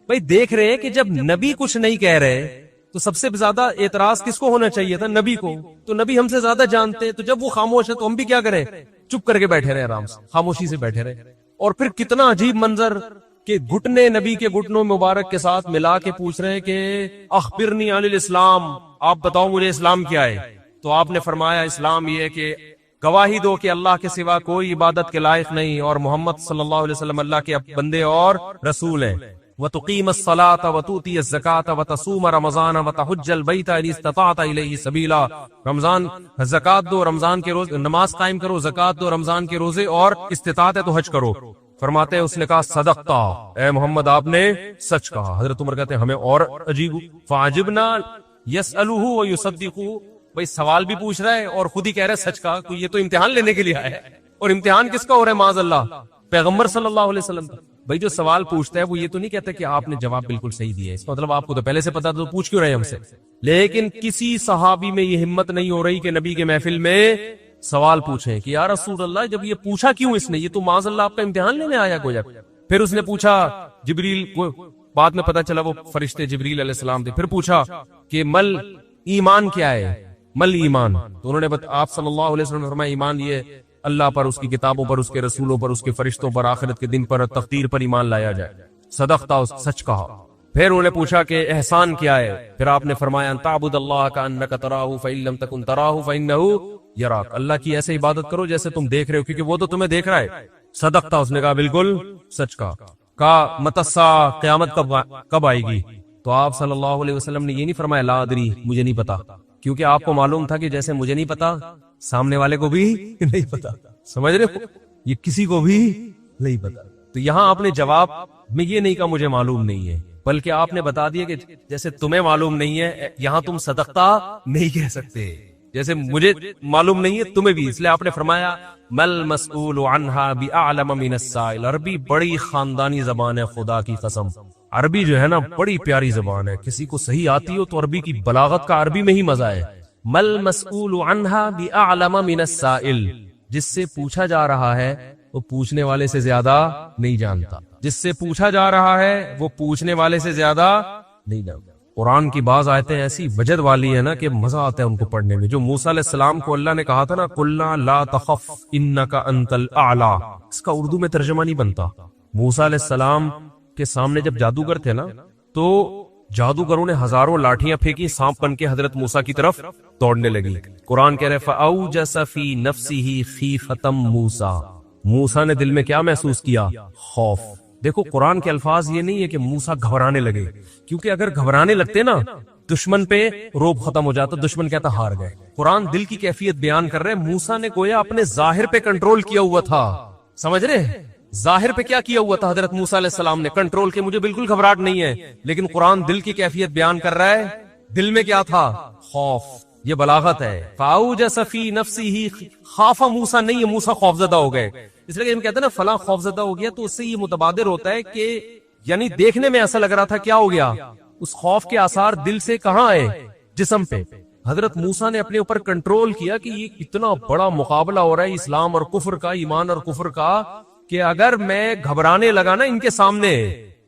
[SPEAKER 2] بھائی دیکھ رہے ہیں کہ جب نبی کچھ نہیں کہہ رہے تو سب سے زیادہ اعتراض کس کو ہونا چاہیے تھا؟ نبی کو. تو نبی ہم سے زیادہ جانتے ہیں، تو جب وہ خاموش ہے تو ہم بھی کیا کریں؟ چپ کر کے بیٹھے رہے، آرام سے خاموشی سے بیٹھے رہے. اور پھر کتنا عجیب منظر کہ گھٹنے نبی کے گھٹنوں مبارک کے ساتھ ملا کے پوچھ رہے ہیں کہ اخبرنی عن الاسلام، آپ بتاؤ مجھے اسلام کیا ہے. تو آپ نے فرمایا اسلام یہ ہے کہ گواہی دو کہ اللہ کے سوا کوئی عبادت کے لائق نہیں اور محمد صلی اللہ علیہ وسلم اللہ کے بندے اور رسول ہیں. وَتُقِيمَ الصَّلَاةَ وَتُؤْتِيَ الزَّكَاةَ وَتَصُومَ رَمَضَانَ وَتَحُجَّ الْبَيْتَ إِنِ اسْتَطَعْتَ إِلَيْهِ سَبِيلًا. رمضان زکات دو، رمضان کے روز نماز قائم کرو، زکات دو، رمضان کے روزے، اور استطاعت ہے تو حج کرو. فرماتے ہیں اس نے کہا صدقتا، اے محمد آپ نے سچ کہا. حضرت عمر کہتے ہیں ہمیں اور عجیب، فعجبنا یسألہ ویصدقہ. بھئی سوال بھی پوچھ رہا ہے اور خود ہی کہہ رہا ہے سچ کہا. تو یہ تو امتحان لینے کے لیے آیا ہے، اور امتحان کس کا ہو رہا ہے؟ معاذ اللہ پیغمبر صلی اللہ علیہ وسلم کا. بھئی جو سوال پوچھتا ہے وہ یہ تو نہیں کہتا کہ آپ نے جواب بالکل صحیح دیا ہے، اس کا مطلب آپ کو تو پہلے سے پتا تو پوچھ کیوں رہے ہم سے. لیکن کسی صحابی میں یہ ہمت نہیں ہو رہی کہ نبی کے محفل میں سوال پوچھیں کہ یا رسول اللہ جب یہ پوچھا کیوں اس نے، یہ تو معاذ اللہ آپ کا امتحان لینے آیا کوئی. پھر اس نے پوچھا جبریل کو، بعد میں پتا چلا وہ فرشتے جبریل علیہ السلام تھے. پھر پوچھا کہ مل ایمان کیا ہے، مل ایمان. تو انہوں نے آپ صلی اللہ علیہ وسلم نے فرمایا ایمان یہ اللہ پر، اس کی کتابوں پر، اس کے رسولوں پر، اس کے فرشتوں پر، آخرت کے دن پر، تقدیر پر ایمان لایا جائے. صدقتا، سچ کہا. پھر انہوں نے پوچھا کہ احسان کیا ہے. پھر آپ نے فرمایا ان تعبد اللہ کأنک تراہ فإن لم تکن تراہ فإنہ یراک. اللہ کی ایسے عبادت کرو جیسے تم دیکھ رہے ہو، کیونکہ وہ تو تمہیں دیکھ رہا ہے. صدقتا، اس نے کہا بالکل سچ کہا. کہا متسا، قیامت کب آئے گی؟ تو آپ صلی اللہ علیہ وسلم نے یہ نہیں فرمایا لا ادری، مجھے نہیں پتا، کیونکہ آپ کو معلوم تھا کہ جیسے مجھے نہیں پتا سامنے والے کو بھی نہیں پتا. سمجھ رہے ہو؟ یہ کسی کو بھی نہیں پتا. تو یہاں آپ نے جواب میں یہ نہیں کہا مجھے معلوم نہیں ہے، بلکہ آپ نے بتا دیا کہ جیسے تمہیں معلوم نہیں ہے، یہاں تم صدقتا نہیں کہہ سکتے، جیسے مجھے معلوم نہیں ہے تمہیں بھی. اس لیے آپ نے فرمایا مل مسئول عنہا بأعلم من السائل. عربی بڑی خاندانی زبان ہے، خدا کی قسم. عربی جو ہے نا بڑی پیاری زبان ہے، کسی کو صحیح آتی ہو تو عربی کی بلاغت کا عربی میں ہی مزہ ہے. مل مسئول عنہا بأعلم من السائل. جس سے پوچھا جا رہا ہے وہ پوچھنے والے سے زیادہ نہیں جانتا، جس سے پوچھا جا رہا ہے وہ پوچھنے والے سے زیادہ نہیں جانتا. قرآن کی بعض آیتیں ایسی وجد والی ہیں نا کہ مزہ آتا ہے ان کو پڑھنے میں. جو موسیٰ علیہ السلام کو اللہ نے کہا تھا نا قُلْنَا لَا تَخَفْ إِنَّكَ أَنْتَ الْأَعْلَى، اس کا اردو میں ترجمہ نہیں بنتا. موسیٰ علیہ السلام کے سامنے جب جادوگر تھے نا تو جادوگروں نے ہزاروں لاٹھیاں پھینکی، سانپ بن کے حضرت موسیٰ کی طرف دوڑنے لگی. قرآن کہہ رہے فَأَوْجَسَ فِي نَفْسِهِ خِيفَةً موسیٰ. موسیٰ نے دل میں کیا محسوس کیا؟ خوف. دیکھو قرآن کے الفاظ یہ نہیں ہے کہ موسیٰ گھبرانے لگے، کیونکہ اگر گھبرانے لگتے نا دشمن پہ روب ختم ہو جاتا، دشمن کہتا ہار گئے. قرآن دل کی کیفیت بیان کر رہے. موسیٰ نے گویا اپنے ظاہر پہ کنٹرول کیا ہوا تھا. سمجھ رہے؟ ظاہر پہ کیا کیا ہوا تھا حضرت موسیٰ علیہ السلام نے؟ کنٹرول کے مجھے بالکل گھبراہٹ نہیں ہے. لیکن قرآن دل کی کیفیت بیان کر رہا ہے. دل میں کیا تھا؟ خوف. یہ بلاغت ہے. فَأَوْجَسَ فِي نَفْسِهِ خَافَ موسیٰ نہیں ہے، موسیٰ خوفزدہ ہو گئے. اس لیے ہم کہتے ہیں نا فلاں خوفزدہ ہو گیا، تو اس سے یہ متبادر ہوتا ہے کہ یعنی دیکھنے میں ایسا لگ رہا تھا کیا ہو گیا، اس خوف کے آثار دل سے کہاں آئے؟ جسم پہ. حضرت موسیٰ نے اپنے اوپر کنٹرول کیا کہ یہ اتنا بڑا مقابلہ ہو رہا ہے اسلام اور کفر کا، ایمان اور کفر کا، کہ اگر میں گھبرانے لگا نا ان کے سامنے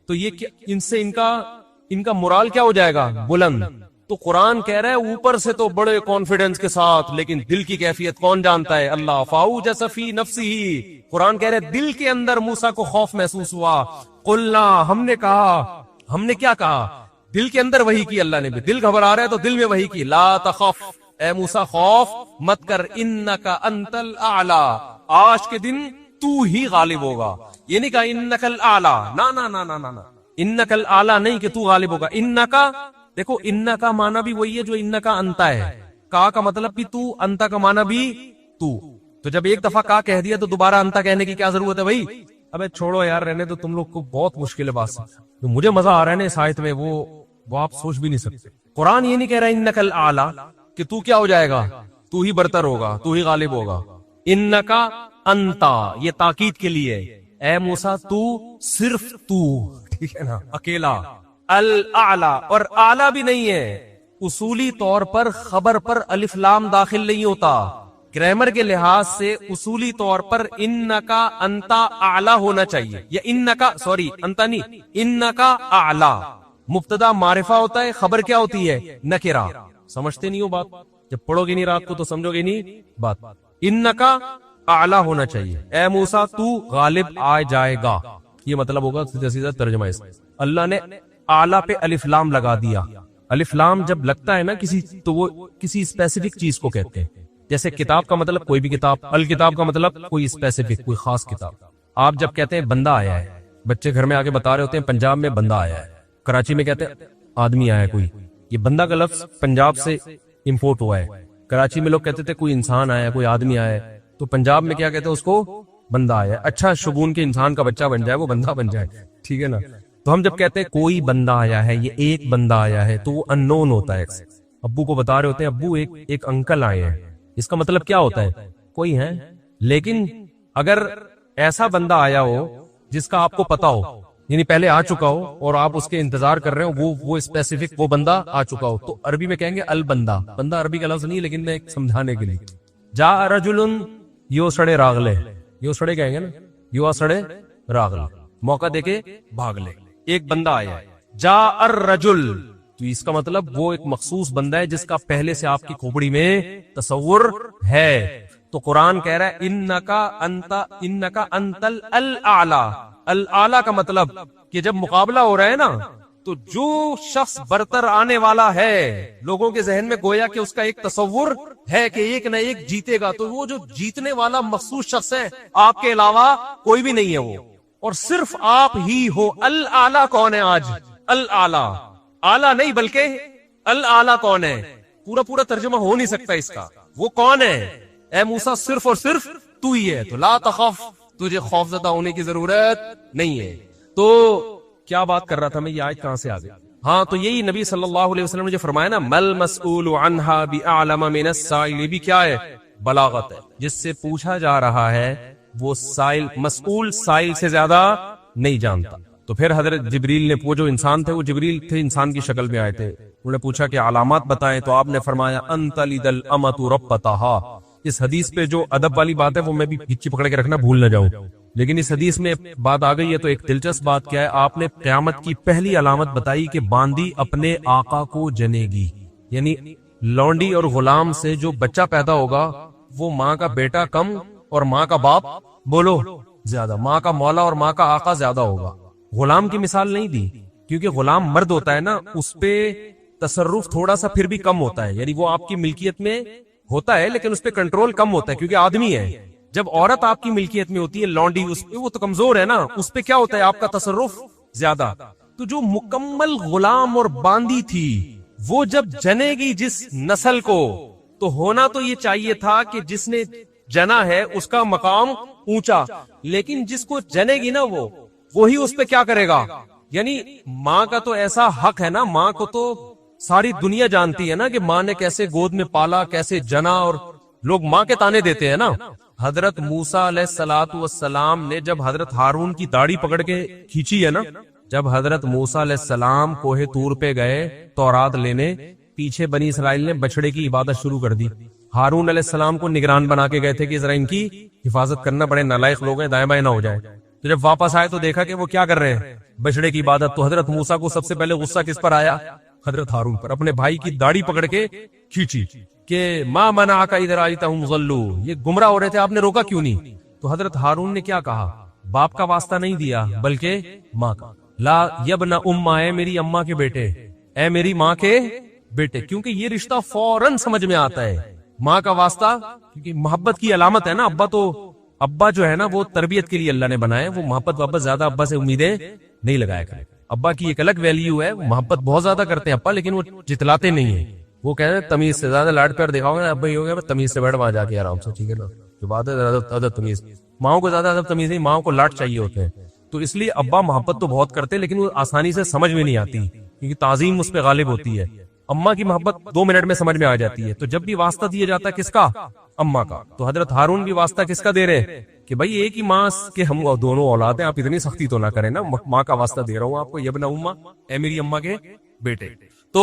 [SPEAKER 2] تو یہ ان سے ان کا morال کیا ہو جائے گا؟ بلند. تو قرآن کہہ رہا ہے اوپر سے تو بڑے کانفیڈنس کے ساتھ، لیکن دل کی کیفیت کون جانتا ہے؟ اللہ. فَأَوْجَسَ فِي نَفْسِهِ. قرآن کہہ رہے ہے دل کے اندر موسیٰ کو خوف محسوس ہوا. قُلْنَا، ہم نے کہا، ہم نے کیا کہا؟ دل کے اندر وحی کی اللہ نے بھی. دل گھبرا رہا ہے تو دل میں وحی کی. لَا تَخَفْ، اے موسیٰ خوف مت کر. إِنَّكَ أَنْتَ الْأَعْلَى، آج کے دن تو ہی غالب ہوگا. یہ نہیں کہا إِنَّكَ الْأَعْلَى، نا نا نا نا نا، إِنَّكَ الْأَعْلَى نہیں کہ تو غالب ہوگا. إِنَّكَ، دیکھو انّا کا معنی بھی وہی ہے جو انّا کا انتا ہے. کا مطلب بھی تو، انتا کا معنی بھی تو. تو جب ایک دفعہ کا کہہ دیا تو دوبارہ انتا کہنے کی کیا ضرورت ہے بھائی؟ ابے چھوڑو یار، رہنے تو تم لوگ کو بہت مشکل ہے بات. تو مجھے مزہ آ رہا ہے نا اس آیت میں، وہ آپ سوچ بھی نہیں سکتے. قرآن یہ نہیں کہہ رہا انّک الاعلی کہ تو کیا ہو جائے گا، تو ہی برتر ہوگا، تو ہی غالب ہوگا. انّکا انتا، یہ تاکید کے لیے. اے موسیٰ تو، صرف تو، ٹھیک ہے نا، اکیلا. الاعلی، اور اعلی بھی نہیں ہے، اصولی طور پر خبر پر الف لام داخل نہیں ہوتا. گرامر کے لحاظ سے اصولی طور پر انکا انتا اعلی ہونا چاہیے, یا انکا سوری انتا نہیں, انکا اعلی. مبتدا معرفہ ہوتا ہے, خبر کیا ہوتی ہے, نکرہ. سمجھتے نہیں ہو بات؟ جب پڑھو گے نہیں رات کو تو سمجھو گے نہیں بات. انکا اعلی ہونا چاہیے, اے موسیٰ تو غالب آ جائے گا, یہ مطلب ہوگا سیدھا سیدھا ترجمہ اس. اللہ نے اعلی پہ الف لام لگا دیا. الف لام جب لگتا ہے نا کسی, تو وہ کسی اسپیسیفک چیز کو کہتے ہیں. جیسے کتاب کا مطلب کوئی بھی کتاب, الکتاب کا مطلب کوئی اسپیسیفک, کوئی خاص کتاب. آپ جب کہتے ہیں بندہ آیا ہے, بچے گھر میں آگے بتا رہے ہوتے ہیں پنجاب میں بندہ آیا ہے, کراچی میں کہتے ہیں آدمی آیا ہے کوئی. یہ بندہ کا لفظ پنجاب سے امپورٹ ہوا ہے. کراچی میں لوگ کہتے تھے کوئی انسان آیا ہے, کوئی آدمی آیا ہے, تو پنجاب میں کیا کہتے ہیں اس کو, بندہ آیا ہے. اچھا شگون کے انسان کا بچہ بن جائے, وہ بندہ بن جائے, ٹھیک ہے نا. تو ہم جب کہتے ہیں کوئی بندہ آیا ہے, یہ ایک بندہ آیا ہے, تو وہ ان نون ہوتا ہے. ابو کو بتا رہے ہوتے ہیں ابو ایک انکل آئے ہیں, اس کا مطلب کیا ہوتا ہے, کوئی ہے. لیکن اگر ایسا بندہ آیا ہو جس کا آپ کو پتا ہو, یعنی پہلے آ چکا ہو اور آپ اس کے انتظار کر رہے ہو, وہ اسپیسیفک وہ بندہ آ چکا ہو, تو عربی میں کہیں گے البندہ. بندہ عربی کا لفظ نہیں, لیکن میں سمجھانے کے لیے. جا رجل یو سڑے راغلے, یو سڑے کہیں گے نا, یو سڑے راغلے, موقع دے کے بھاگ لے. ایک بندہ آیا ہے, جا الرجل, تو اس کا مطلب وہ ایک مخصوص بندہ ہے جس کا پہلے سے آپ کی کھوپڑی میں تصور ہے. تو قرآن کہہ رہا ہے انکا انتل الاعلی. الاعلی کا مطلب کہ جب مقابلہ ہو رہا ہے نا, تو جو شخص برتر آنے والا ہے, لوگوں کے ذہن میں گویا کہ اس کا ایک تصور ہے کہ ایک نہ ایک جیتے گا, تو وہ جو جیتنے والا مخصوص شخص ہے, آپ کے علاوہ کوئی بھی نہیں ہے وہ, اور صرف آپ ہی ہو. الاعلی کون ہے آج؟ الاعلی, اعلی نہیں بلکہ الاعلی کون ہے؟ پورا ترجمہ ہو نہیں سکتا اس کا. وہ کون ہے؟ اے موسیٰ صرف اور صرف تو ہی ہے, تو لا تخف, تجھے خوف زدہ ہونے کی ضرورت نہیں ہے. تو کیا بات کر رہا تھا میں, یہ آیت کہاں سے آ گئی؟ ہاں, تو یہی نبی صلی اللہ علیہ وسلم نے جو فرمایا نا, مل مسئول عنہا بأعلم من السائل, یہ بھی کیا ہے, بلاغت ہے. جس سے پوچھا جا رہا ہے وہ سائل, مسئول سائل سے زیادہ نہیں جانتا. تو پھر حضرت جبریل نے, وہ جو انسان تھے, وہ جبریل تھے, انسان کی شکل میں آئے تھے, انہوں نے پوچھا کہ علامات بتائیں, تو آپ نے فرمایا انت لد الامۃ ربتہا. اس حدیث پہ جو ادب والی بات ہے وہ میں بھی پیچھے پکڑ کے رکھنا بھول نہ جاؤں, لیکن اس حدیث میں بات آ گئی ہے. تو ایک دلچسپ بات کیا ہے, آپ نے قیامت کی پہلی علامت بتائی کہ باندی اپنے آقا کو جنے گی. یعنی لونڈی اور غلام سے جو بچہ پیدا ہوگا وہ ماں کا بیٹا کم اور ماں کا باپ بولو زیادہ, ماں کا مولا اور ماں کا آقا زیادہ ہوگا. غلام کی مثال نہیں دی, کیونکہ غلام مرد ہوتا ہے نا, اس پہ تصرف تھوڑا سا پھر بھی کم ہوتا ہے, یعنی وہ آپ کی ملکیت میں ہوتا ہے لیکن اس پہ کنٹرول کم ہوتا ہے کیونکہ آدمی ہے. جب عورت آپ کی ملکیت میں ہوتی ہے, لونڈی, اس پہ وہ تو کمزور ہے نا, اس پہ کیا ہوتا ہے, آپ کا تصرف زیادہ. تو جو مکمل غلام اور باندی تھی, وہ جب جنے گی جس نسل کو, تو ہونا تو یہ چاہیے تھا کہ جس نے جنا ہے اس کا مقام اونچا, لیکن جس کو جنے گی نا وہی اس پہ کیا کرے گا. یعنی ماں کا تو ایسا حق ہے نا, ماں کو تو ساری دنیا جانتی ہے نا کہ ماں نے کیسے گود میں پالا, کیسے جنا, اور لوگ ماں کے تانے دیتے ہیں نا. حضرت موسیٰ علیہ الصلوۃ والسلام نے جب حضرت ہارون کی داڑھی پکڑ کے کھینچی ہے نا, جب حضرت موسیٰ علیہ السلام کوہ طور پہ گئے تورات لینے, پیچھے بنی اسرائیل نے بچڑے کی عبادت شروع کر دی. ہارون علیہ السلام کو نگران بنا کے گئے تھے کہ ذرا ان کی حفاظت کرنا, بڑے نالائق لوگ ہیں, دائیں بائیں نہ ہو جائے. تو جب واپس آئے تو دیکھا کہ وہ کیا کر رہے ہیں, بچڑے کی عبادت. تو حضرت موسیٰ کو سب سے پہلے غصہ کس پر آیا, حضرت ہارون پر. اپنے بھائی کی داڑھی پکڑ کے کھینچی کہ ما منعک اذ رأیتہم ضلوا, یہ گمراہ ہو رہے تھے, آپ نے روکا کیوں نہیں؟ تو حضرت ہارون نے کیا کہا, باپ کا واسطہ نہیں دیا بلکہ ماں کا. لا یبن امہ, اے میری اماں کے بیٹے, اے میری ماں کے بیٹے, کیونکہ یہ رشتہ فوراً سمجھ میں آتا ہے. ماں کا واسطہ کیونکہ محبت کی علامت ہے نا. ابا جو ہے نا وہ تربیت کے لیے اللہ نے بنایا, وہ محبت واپس زیادہ ابا سے امیدیں نہیں لگایا کرے. ابا کی ایک الگ ویلیو ہے, وہ محبت بہت زیادہ کرتے ہیں ابا, لیکن وہ جتلاتے نہیں ہیں. وہ کہہ رہے ہیں تمیز سے زیادہ لاڈ پیار دکھاؤ گے ابا, یہ ہو گیا تمیز سے بیٹھ وہاں جا کے آرام سے, ٹھیک ہے نا. جو بات ہے ادب تمیز, ماؤں کو زیادہ ادب تمیز نہیں, ماؤں کو لاڈ چاہیے ہوتے ہیں. تو اس لیے ابا محبت تو بہت کرتے لیکن وہ آسانی سے سمجھ میں نہیں آتی, کیونکہ تعظیم اس پہ غالب ہوتی ہے. اماں کی محبت 2 منٹ میں سمجھ میں آ جاتی ہے. تو جب بھی واسطہ دیا جاتا ہے کس کا, اماں کا, تو حضرت ہارون بھی واسطہ کس کا دے رہے کہ بھائی ایک ہی ماں کے ہم دونوں اولاد ہیں, آپ اتنی سختی تو نہ کریں نا, ماں کا واسطہ دے رہا ہوں آپ کو, یبن امہ, اے میری اماں کے بیٹے. تو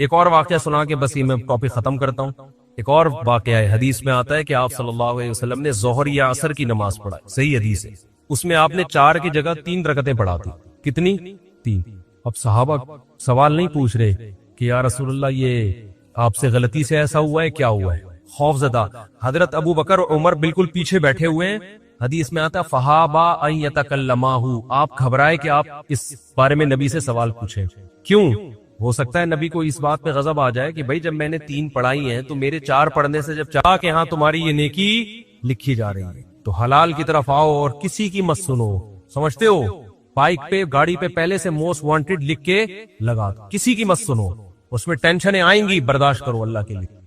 [SPEAKER 2] ایک اور واقعہ سنا کے بس یہ میں ٹاپک ختم کرتا ہوں. ایک اور واقعہ ہے، حدیث میں آتا ہے کہ آپ صلی اللہ علیہ وسلم نے ظہر یا عصر کی نماز پڑھائی، صحیح حدیث ہے. اس میں آپ نے 4 کی جگہ 3 رکعتیں پڑھاتی. کتنی؟ 3. اب صحابہ سوال نہیں پوچھ رہے کہ یا رسول اللہ یہ آپ سے غلطی سے ایسا ہوا ہے، کیا ہوا ہے؟ خوف زدہ. حضرت ابو بکر اور عمر بالکل پیچھے بیٹھے ہوئے ہیں. حدیث میں آتا فہابا ان یتکلماہ، آپ گھبرائے کہ آپ اس بارے میں نبی سے سوال پوچھیں. کیوں؟ ہو سکتا ہے نبی کو اس بات پہ غضب آ جائے کہ بھائی جب میں نے 3 پڑھائی ہیں تو میرے 4 پڑھنے سے جب چاہ کہ ہاں تمہاری یہ نیکی لکھی جا رہی ہے تو حلال کی طرف آؤ اور کسی کی مت سنو. سمجھتے ہو؟ بائک پہ گاڑی پہ پہلے سے موسٹ وانٹڈ لکھ کے لگا دو، کسی کی مت سنو. اس میں ٹینشنیں آئیں گی، برداشت کرو اللہ کے لیے.